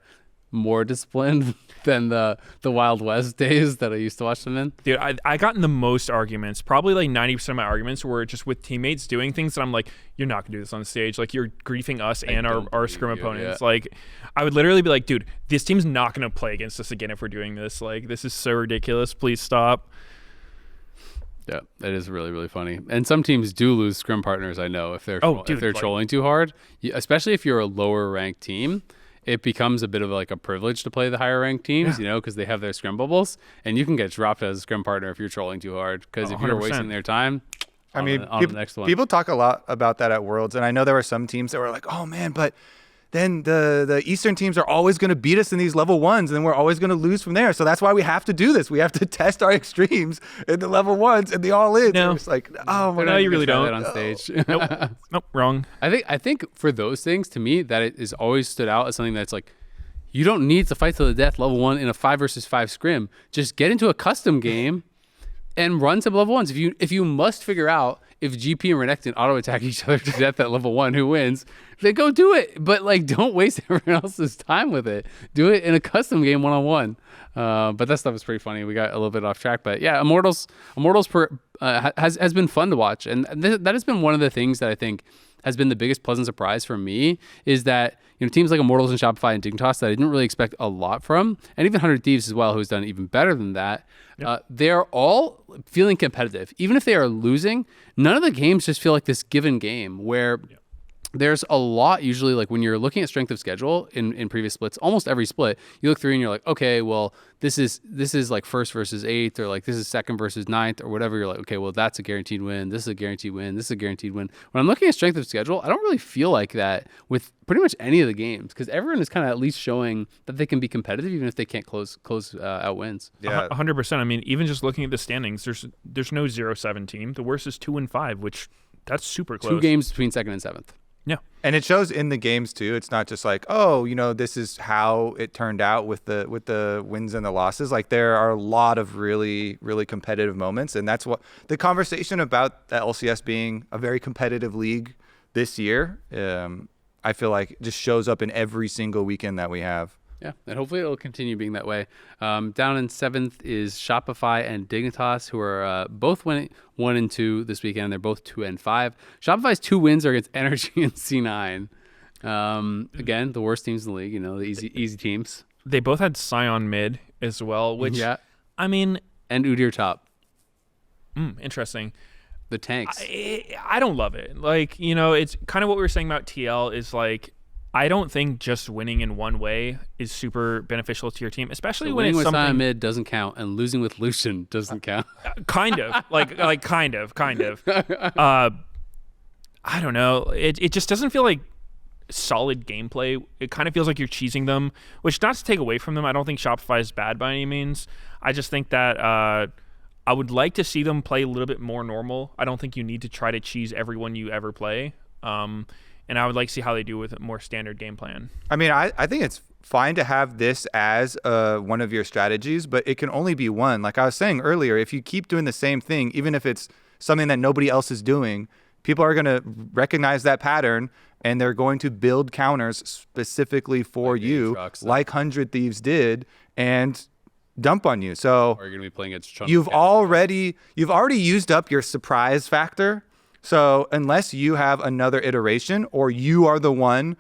more disciplined than the Wild West days that I used to watch them in. Dude, I got in the most arguments. Probably like 90% of my arguments were just with teammates doing things that I'm like, you're not gonna do this on stage. Like you're griefing us and our scrim opponents. Yeah. Like I would literally be like, dude, this team's not gonna play against us again if we're doing this. Like this is so ridiculous. Please stop. Yeah, that is really, really funny. And some teams do lose scrim partners, I know, if they're trolling too hard. Especially if you're a lower ranked team, it becomes a bit of like a privilege to play the higher ranked teams, because they have their scrim bubbles, and you can get dropped as a scrim partner if you're trolling too hard. Because if you're wasting their time, on the next one. People talk a lot about that at Worlds, and I know there were some teams that were like, oh man, but then the Eastern teams are always going to beat us in these level 1s, and then we're always going to lose from there. So that's why we have to do this. We have to test our extremes in the level 1s and the all-ins. No. It's like, oh my God. No, you really don't. That on stage. Nope, wrong. I think for those things, to me, that it is always stood out as something that's like, you don't need to fight to the death level 1 in a 5 versus 5 scrim. Just get into a custom game and run some level 1s. If you must figure out if GP and Renekton auto attack each other to death at level 1, who wins, then go do it. But like, don't waste everyone else's time with it. Do it in a custom game 1-on-1. But that stuff is pretty funny. We got a little bit off track, but yeah, Immortals has been fun to watch, and that has been one of the things that I think has been the biggest pleasant surprise for me, is that teams like Immortals and Shopify and Dignitas that I didn't really expect a lot from, and even 100 Thieves as well, who's done even better than that. They're all feeling competitive. Even if they are losing, none of the games just feel like this given game where there's a lot, usually, like when you're looking at strength of schedule in previous splits, almost every split, you look through and you're like, okay, well, this is like 1st versus 8th, or like this is 2nd versus 9th, or whatever. You're like, okay, well, that's a guaranteed win. This is a guaranteed win. This is a guaranteed win. When I'm looking at strength of schedule, I don't really feel like that with pretty much any of the games, because everyone is kind of at least showing that they can be competitive, even if they can't close out wins. Yeah, 100%. I mean, even just looking at the standings, there's no 0-7 team. The worst is 2-5, which that's super close. 2 games between 2nd and 7th. Yeah. And it shows in the games too. It's not just like, oh, this is how it turned out with the wins and the losses. Like there are a lot of really, really competitive moments. And that's what the conversation about the LCS being a very competitive league this year, I feel like just shows up in every single weekend that we have. Yeah, and hopefully it'll continue being that way. Down in 7th is Shopify and Dignitas, who are both winning 1 and 2 this weekend. They're both 2 and 5. Shopify's 2 wins are against Energy and C9. Again, the worst teams in the league. The easy teams. They both had Scion mid as well, which I mean, and Udyr top. Interesting. The tanks. I don't love it. Like it's kind of what we were saying about TL is like, I don't think just winning in one way is super beneficial to your team, especially when it's winning something. Winning with mid doesn't count, and losing with Lucian doesn't count. Kind of, kind of. I don't know. It just doesn't feel like solid gameplay. It kind of feels like you're cheesing them, which not to take away from them. I don't think Shopify is bad by any means. I just think that I would like to see them play a little bit more normal. I don't think you need to try to cheese everyone you ever play. And I would like to see how they do with a more standard game plan. I mean, I think it's fine to have this as one of your strategies, but it can only be one. Like I was saying earlier, if you keep doing the same thing, even if it's something that nobody else is doing, people are going to recognize that pattern, and they're going to build counters specifically for you, like 100 Thieves did. And dump on you. So Or you're gonna be playing against you've already used up your surprise factor. So unless you have another iteration, or you are the one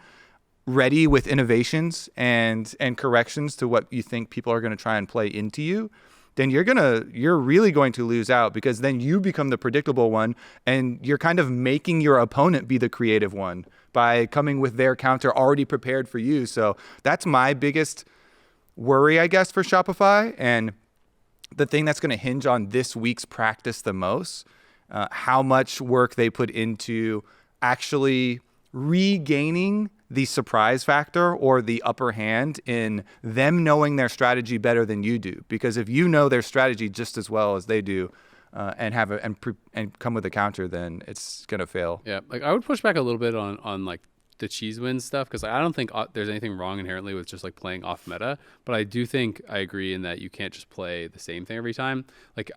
ready with innovations and corrections to what you think people are going to try and play into you, then you're really going to lose out, because then you become the predictable one, and you're kind of making your opponent be the creative one by coming with their counter already prepared for you. So that's my biggest worry, I guess, for Shopify, and the thing that's going to hinge on this week's practice the most, how much work they put into actually regaining the surprise factor or the upper hand in them knowing their strategy better than you do. Because if you know their strategy just as well as they do, and have and come with a counter, then it's gonna fail. Yeah, like I would push back a little bit on like the cheese wins stuff, because I don't think there's anything wrong inherently with just like playing off meta, but I do think I agree in that you can't just play the same thing every time. Like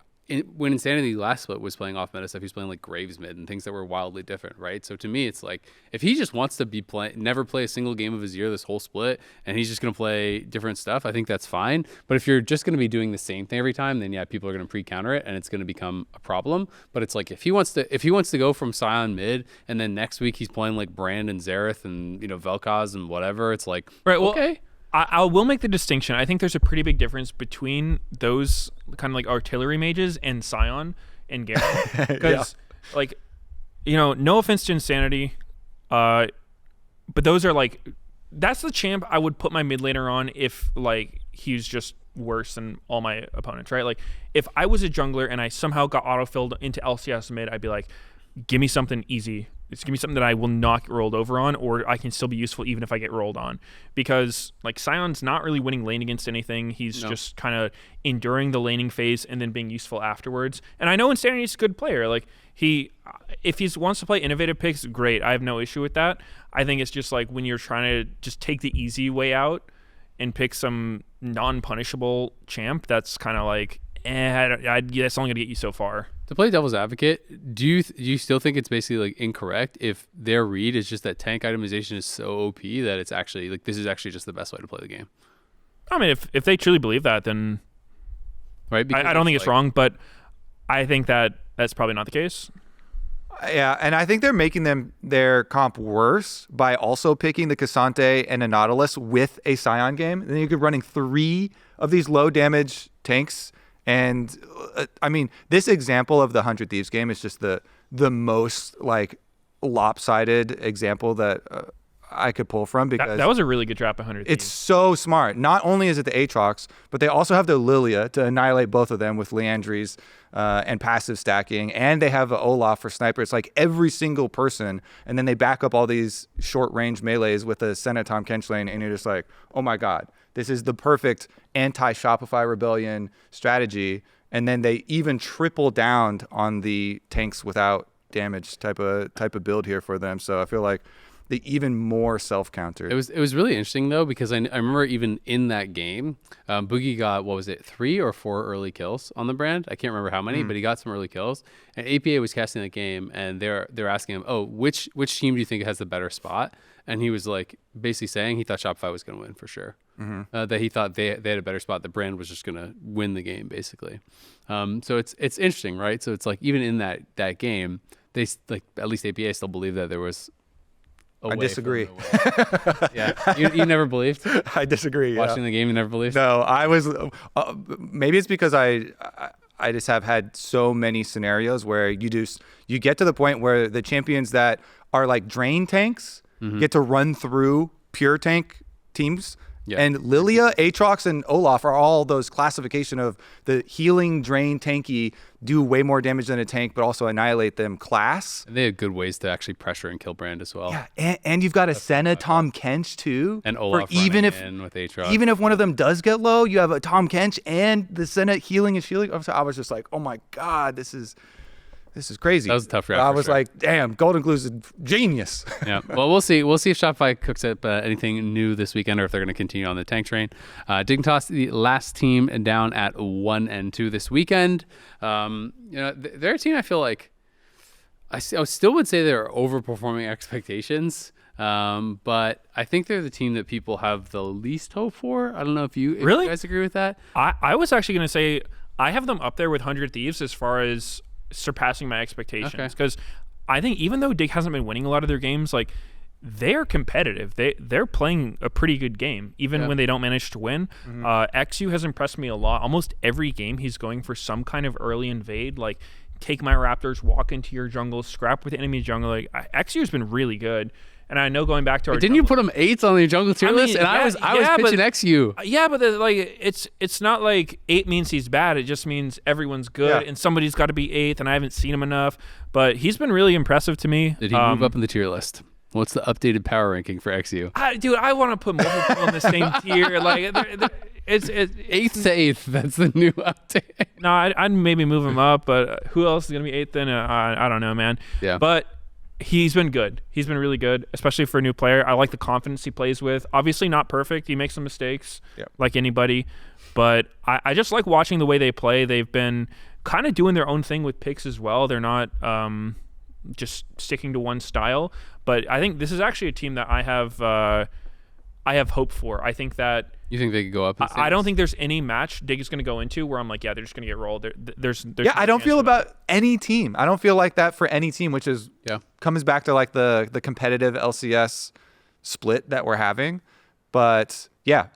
when Insanity last split was playing off meta stuff, he was playing like Graves mid and things that were wildly different, right? So to me, it's like if he just wants to never play a single game of his year this whole split, and he's just going to play different stuff, I think that's fine. But if you're just going to be doing the same thing every time, then yeah, people are going to pre-counter it, and it's going to become a problem. But it's like if he wants to go from Scion mid, and then next week he's playing like Brand and Xerath and Vel'Koz and whatever, it's like, right, well, okay. I will make the distinction. I think there's a pretty big difference between those kind of like artillery mages and Scion and Garen. Because, no offense to Insanity, but those are like, that's the champ I would put my mid laner on if like he's just worse than all my opponents, right? Like if I was a jungler and I somehow got autofilled into LCS mid, I'd be like, give me something easy. It's going to be something that I will not get rolled over on, or I can still be useful even if I get rolled on. Because, like, Scion's not really winning lane against anything. He's just kind of enduring the laning phase and then being useful afterwards. And I know Insanity's a good player. Like, if he wants to play innovative picks, great. I have no issue with that. I think it's just, like, when you're trying to just take the easy way out and pick some non-punishable champ, that's kind of like, that's only going to get you so far. To play devil's advocate, do you still think it's basically like incorrect if their read is just that tank itemization is so OP that it's actually like this is actually just the best way to play the game? I mean, if they truly believe that, then right. I don't think it's wrong, but I think that's probably not the case. Yeah, and I think they're making their comp worse by also picking the Cassante and a Nautilus with a Scion game. And then you could running 3 of these low damage tanks. And I mean, this example of the 100 Thieves game is just the most like lopsided example that I could pull from, because that was a really good drop 100 Thieves. It's so smart. Not only is it the Aatrox, but they also have the Lilia to annihilate both of them with Leandry's and passive stacking, and they have Olaf for sniper. It's like every single person, and then they back up all these short range melees with a Senna Tom Kench lane, and you're just like, oh my god. This is the perfect anti-Shopify Rebellion strategy. And then they even triple down on the tanks without damage type of build here for them. So I feel like they even more self-countered. It was really interesting, though, because I remember even in that game, Boogie got, 3 or 4 early kills on the Brand? I can't remember how many, but he got some early kills. And APA was casting that game, and they're asking him, which team do you think has the better spot? And he was like basically saying he thought Shopify was going to win for sure. Mm-hmm. That he thought they had a better spot. The Brand was just going to win the game, basically. So it's interesting, right? So it's like even in that game, they like at least APA still believe that there was. I disagree. Yeah, you never believed? I disagree. Watching the game, you never believed? No, I was. Maybe it's because I just have had so many scenarios where you get to the point where the champions that are like drain tanks get to run through pure tank teams. Yeah. And Lilia, Aatrox, and Olaf are all those classification of the healing, drain, tanky, do way more damage than a tank, but also annihilate them class. And they have good ways to actually pressure and kill Brand as well. Yeah, and you've got a Senna, Tom Kench too. And Olaf even if with Aatrox. Even if one of them does get low, you have a Tom Kench and the Senna healing and shielding. I was just like, oh my god, this is crazy. That was a tough round. I was like, damn, Golden Glue's a genius. Yeah. Well, we'll see. We'll see if Shopify cooks up anything new this weekend, or if they're going to continue on the tank train. Dignitas, the last team down at 1-2 this weekend. They're a team I feel like I still would say they're overperforming expectations. But I think they're the team that people have the least hope for. I don't know if you Really? guys agree with that. I was actually going to say I have them up there with 100 Thieves as far as surpassing my expectations. Because I think even though Dig hasn't been winning a lot of their games, like they're competitive. They're playing a pretty good game, even when they don't manage to win. XU has impressed me a lot. Almost every game he's going for some kind of early invade, like take my Raptors, walk into your jungle, scrap with enemy jungle. Like XU has been really good. And I know going back to our didn't you put him 8s on the jungle tier list? And I was pitching XU. Yeah, but like it's not like 8 means he's bad. It just means everyone's good, and somebody's got to be 8th. And I haven't seen him enough, but he's been really impressive to me. Did he move up in the tier list? What's the updated power ranking for XU? Dude, I want to put multiple people in the same tier. Like it's 8th to 8th. That's the new update. No, I'd maybe move him up, but who else is gonna be 8th? Then I don't know, man. Yeah, but. He's been good. He's been really good, especially for a new player. I like the confidence he plays with. Obviously not perfect. He makes some mistakes like anybody. But I just like watching the way they play. They've been kind of doing their own thing with picks as well. They're not just sticking to one style. But I think this is actually a team that I have hope for. I think that you think they could go up? I don't think there's any match Dig is going to go into where I'm like, yeah, they're just going to get rolled. There's I don't feel about any team. I don't feel like that for any team, which is comes back to like the competitive LCS split that we're having. But yeah,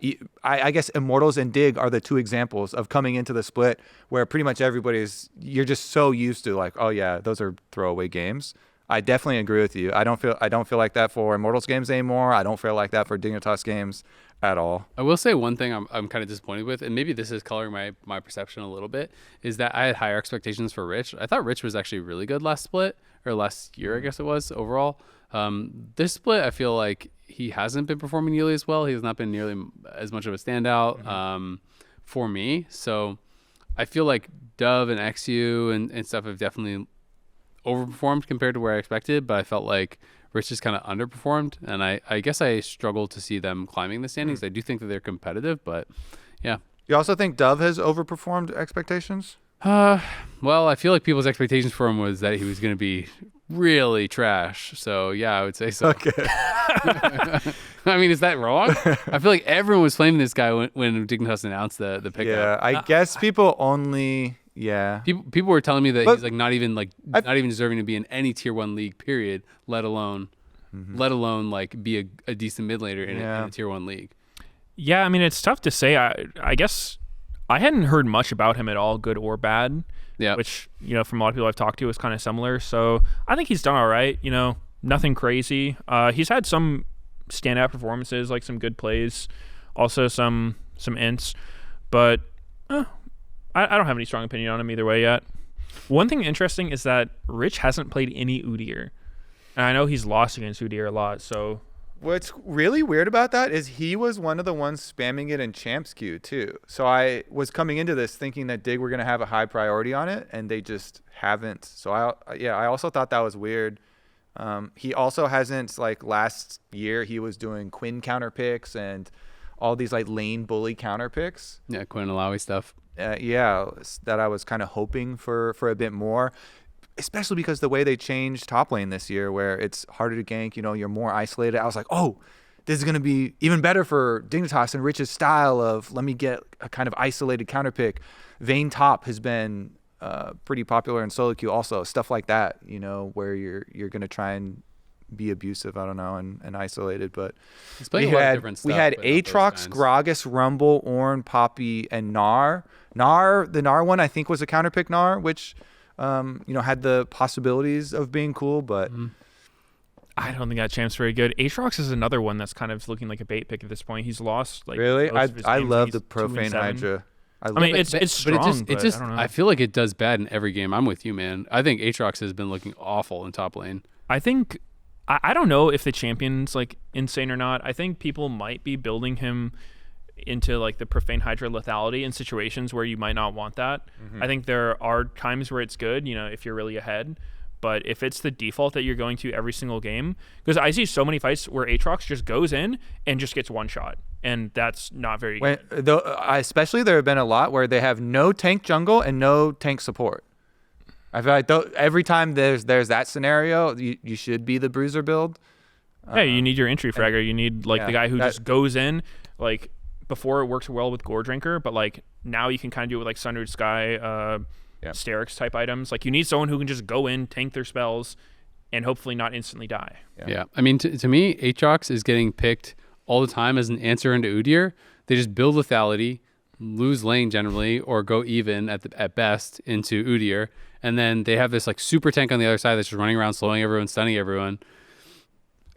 I guess Immortals and Dig are the two examples of coming into the split where pretty much you're just so used to like, oh yeah, those are throwaway games. I definitely agree with you. I don't feel like that for Immortals games anymore. I don't feel like that for Dignitas games at all. I will say one thing I'm kind of disappointed with, and maybe this is coloring my perception a little bit, is that I had higher expectations for Rich. I thought Rich was actually really good last split, or last year, I guess it was, overall. This split, I feel like he hasn't been performing nearly as well. He has not been nearly as much of a standout for me. So I feel like Dove and XU and stuff have definitely overperformed compared to where I expected, but I felt like Rich just kind of underperformed, and I guess I struggle to see them climbing the standings. I do think that they're competitive, but yeah. You also think Dove has overperformed expectations? Well, I feel like people's expectations for him was that he was going to be really trash. So yeah, I would say so. Okay. I mean, is that wrong? I feel like everyone was flaming this guy when Dignitas announced the pickup. Yeah, I guess people only. Yeah. People were telling me that he's not even deserving to be in any tier 1 league, period, let alone like be a decent mid laner in a tier 1 league. Yeah, I mean, it's tough to say. I guess I hadn't heard much about him at all, good or bad. Yeah. Which, from a lot of people I've talked to is kind of similar. So I think he's done all right. Nothing crazy. He's had some standout performances, like some good plays, also some ints, but I don't have any strong opinion on him either way yet. One thing interesting is that Rich hasn't played any Udyr. And I know he's lost against Udyr a lot, so... What's really weird about that is he was one of the ones spamming it in Champs queue, too. So I was coming into this thinking that Dig were going to have a high priority on it, and they just haven't. So I also thought that was weird. He also hasn't, like, last year he was doing Quinn counter picks and all these, like, lane bully counter picks. Yeah, Quinn Alawi stuff. That I was kind of hoping for a bit more, especially because the way they changed top lane this year, where it's harder to gank, you're more isolated. I was like, oh, this is going to be even better for Dignitas and Rich's style of let me get a kind of isolated counter pick. Vayne top has been pretty popular in solo queue also, stuff like that, where you're going to try and be abusive, I don't know, and isolated. But we had Aatrox, Gragas, Rumble, Ornn, Poppy, and Gnar. The Gnar one I think was a counterpick Gnar, which had the possibilities of being cool, but I don't think that champ's very good. Aatrox is another one that's kind of looking like a bait pick at this point. He's lost really. I love the Profane Hydra. I mean, it's strong, but I don't know. I feel like it does bad in every game. I'm with you, man. I think Aatrox has been looking awful in top lane. I think I don't know if the champion's like insane or not. I think people might be building him into like the Profane Hydra lethality in situations where you might not want that. I think there are times where it's good, if you're really ahead. But if it's the default that you're going to every single game, because I see so many fights where Aatrox just goes in and just gets one shot, and that's not very good. Especially there have been a lot where they have no tank jungle and no tank support. I feel like every time there's that scenario, you should be the bruiser build. Yeah, you need your entry fragger. You need like the guy who just goes in like before it works well with Gore Drinker, but like now you can kind of do it with like Sundered Sky, Sterix type items. Like you need someone who can just go in, tank their spells, and hopefully not instantly die. Yeah. I mean, to me, Aatrox is getting picked all the time as an answer into Udyr. They just build lethality, lose lane generally, or go even at best into Udyr, and then they have this like super tank on the other side that's just running around, slowing everyone, stunning everyone.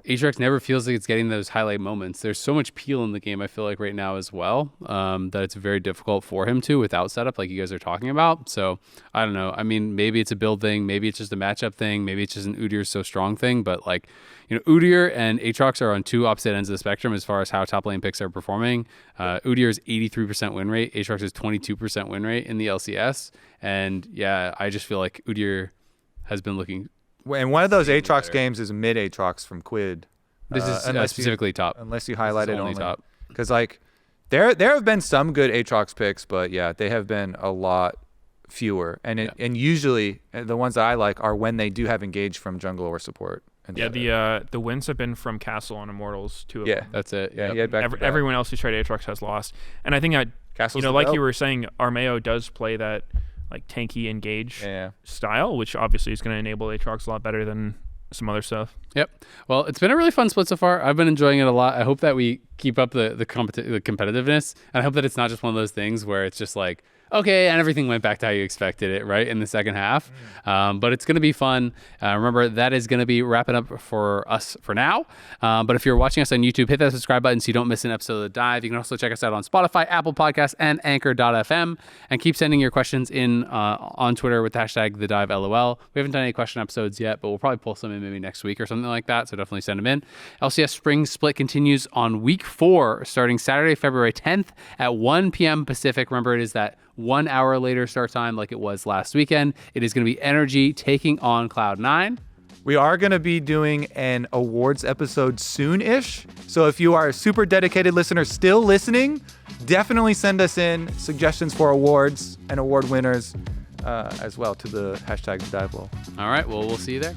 Aatrox never feels like it's getting those highlight moments. There's so much peel in the game, I feel like right now as well, that it's very difficult for him to without setup like you guys are talking about. So I don't know. I mean, maybe it's a build thing. Maybe it's just a matchup thing. Maybe it's just an Udyr so strong thing. But like, you know, Udyr and Aatrox are on two opposite ends of the spectrum as far as how top lane picks are performing. Udyr's 83% win rate. Aatrox's 22% win rate in the LCS. And yeah, I just feel like Udyr has been looking. And one of those Aatrox games is mid Aatrox from Quid. This is specifically top. Unless you highlight it only. Top. Because like there have been some good Aatrox picks, but yeah, they have been a lot fewer. And and usually the ones that I like are when they do have engage from jungle or support. The wins have been from Castle and Immortals, two of them. That's it. Yeah, yep. Everyone else who's tried Aatrox has lost. And I think Castle's like you were saying, Armeo does play that like tanky engage style, which obviously is going to enable Aatrox a lot better than some other stuff. Yep. Well, it's been a really fun split so far. I've been enjoying it a lot. I hope that we keep up the competitiveness, and I hope that it's not just one of those things where it's just like, okay, and everything went back to how you expected it, right, in the second half. But it's going to be fun. Remember, that is going to be wrapping up for us for now. But if you're watching us on YouTube, hit that subscribe button so you don't miss an episode of The Dive. You can also check us out on Spotify, Apple Podcasts, and Anchor.fm. And keep sending your questions in on Twitter with the hashtag TheDiveLOL. We haven't done any question episodes yet, but we'll probably pull some in maybe next week or something like that, so definitely send them in. LCS Spring Split continues on week 4, starting Saturday, February 10th at 1 p.m. Pacific. Remember, it is that 1 hour later start time like it was last weekend. It is going to be Energy taking on Cloud9. We are going to be doing an awards episode soon-ish. So if you are a super dedicated listener still listening, definitely send us in suggestions for awards and award winners as well to the hashtag TheDiveLol. All right. Well, we'll see you there.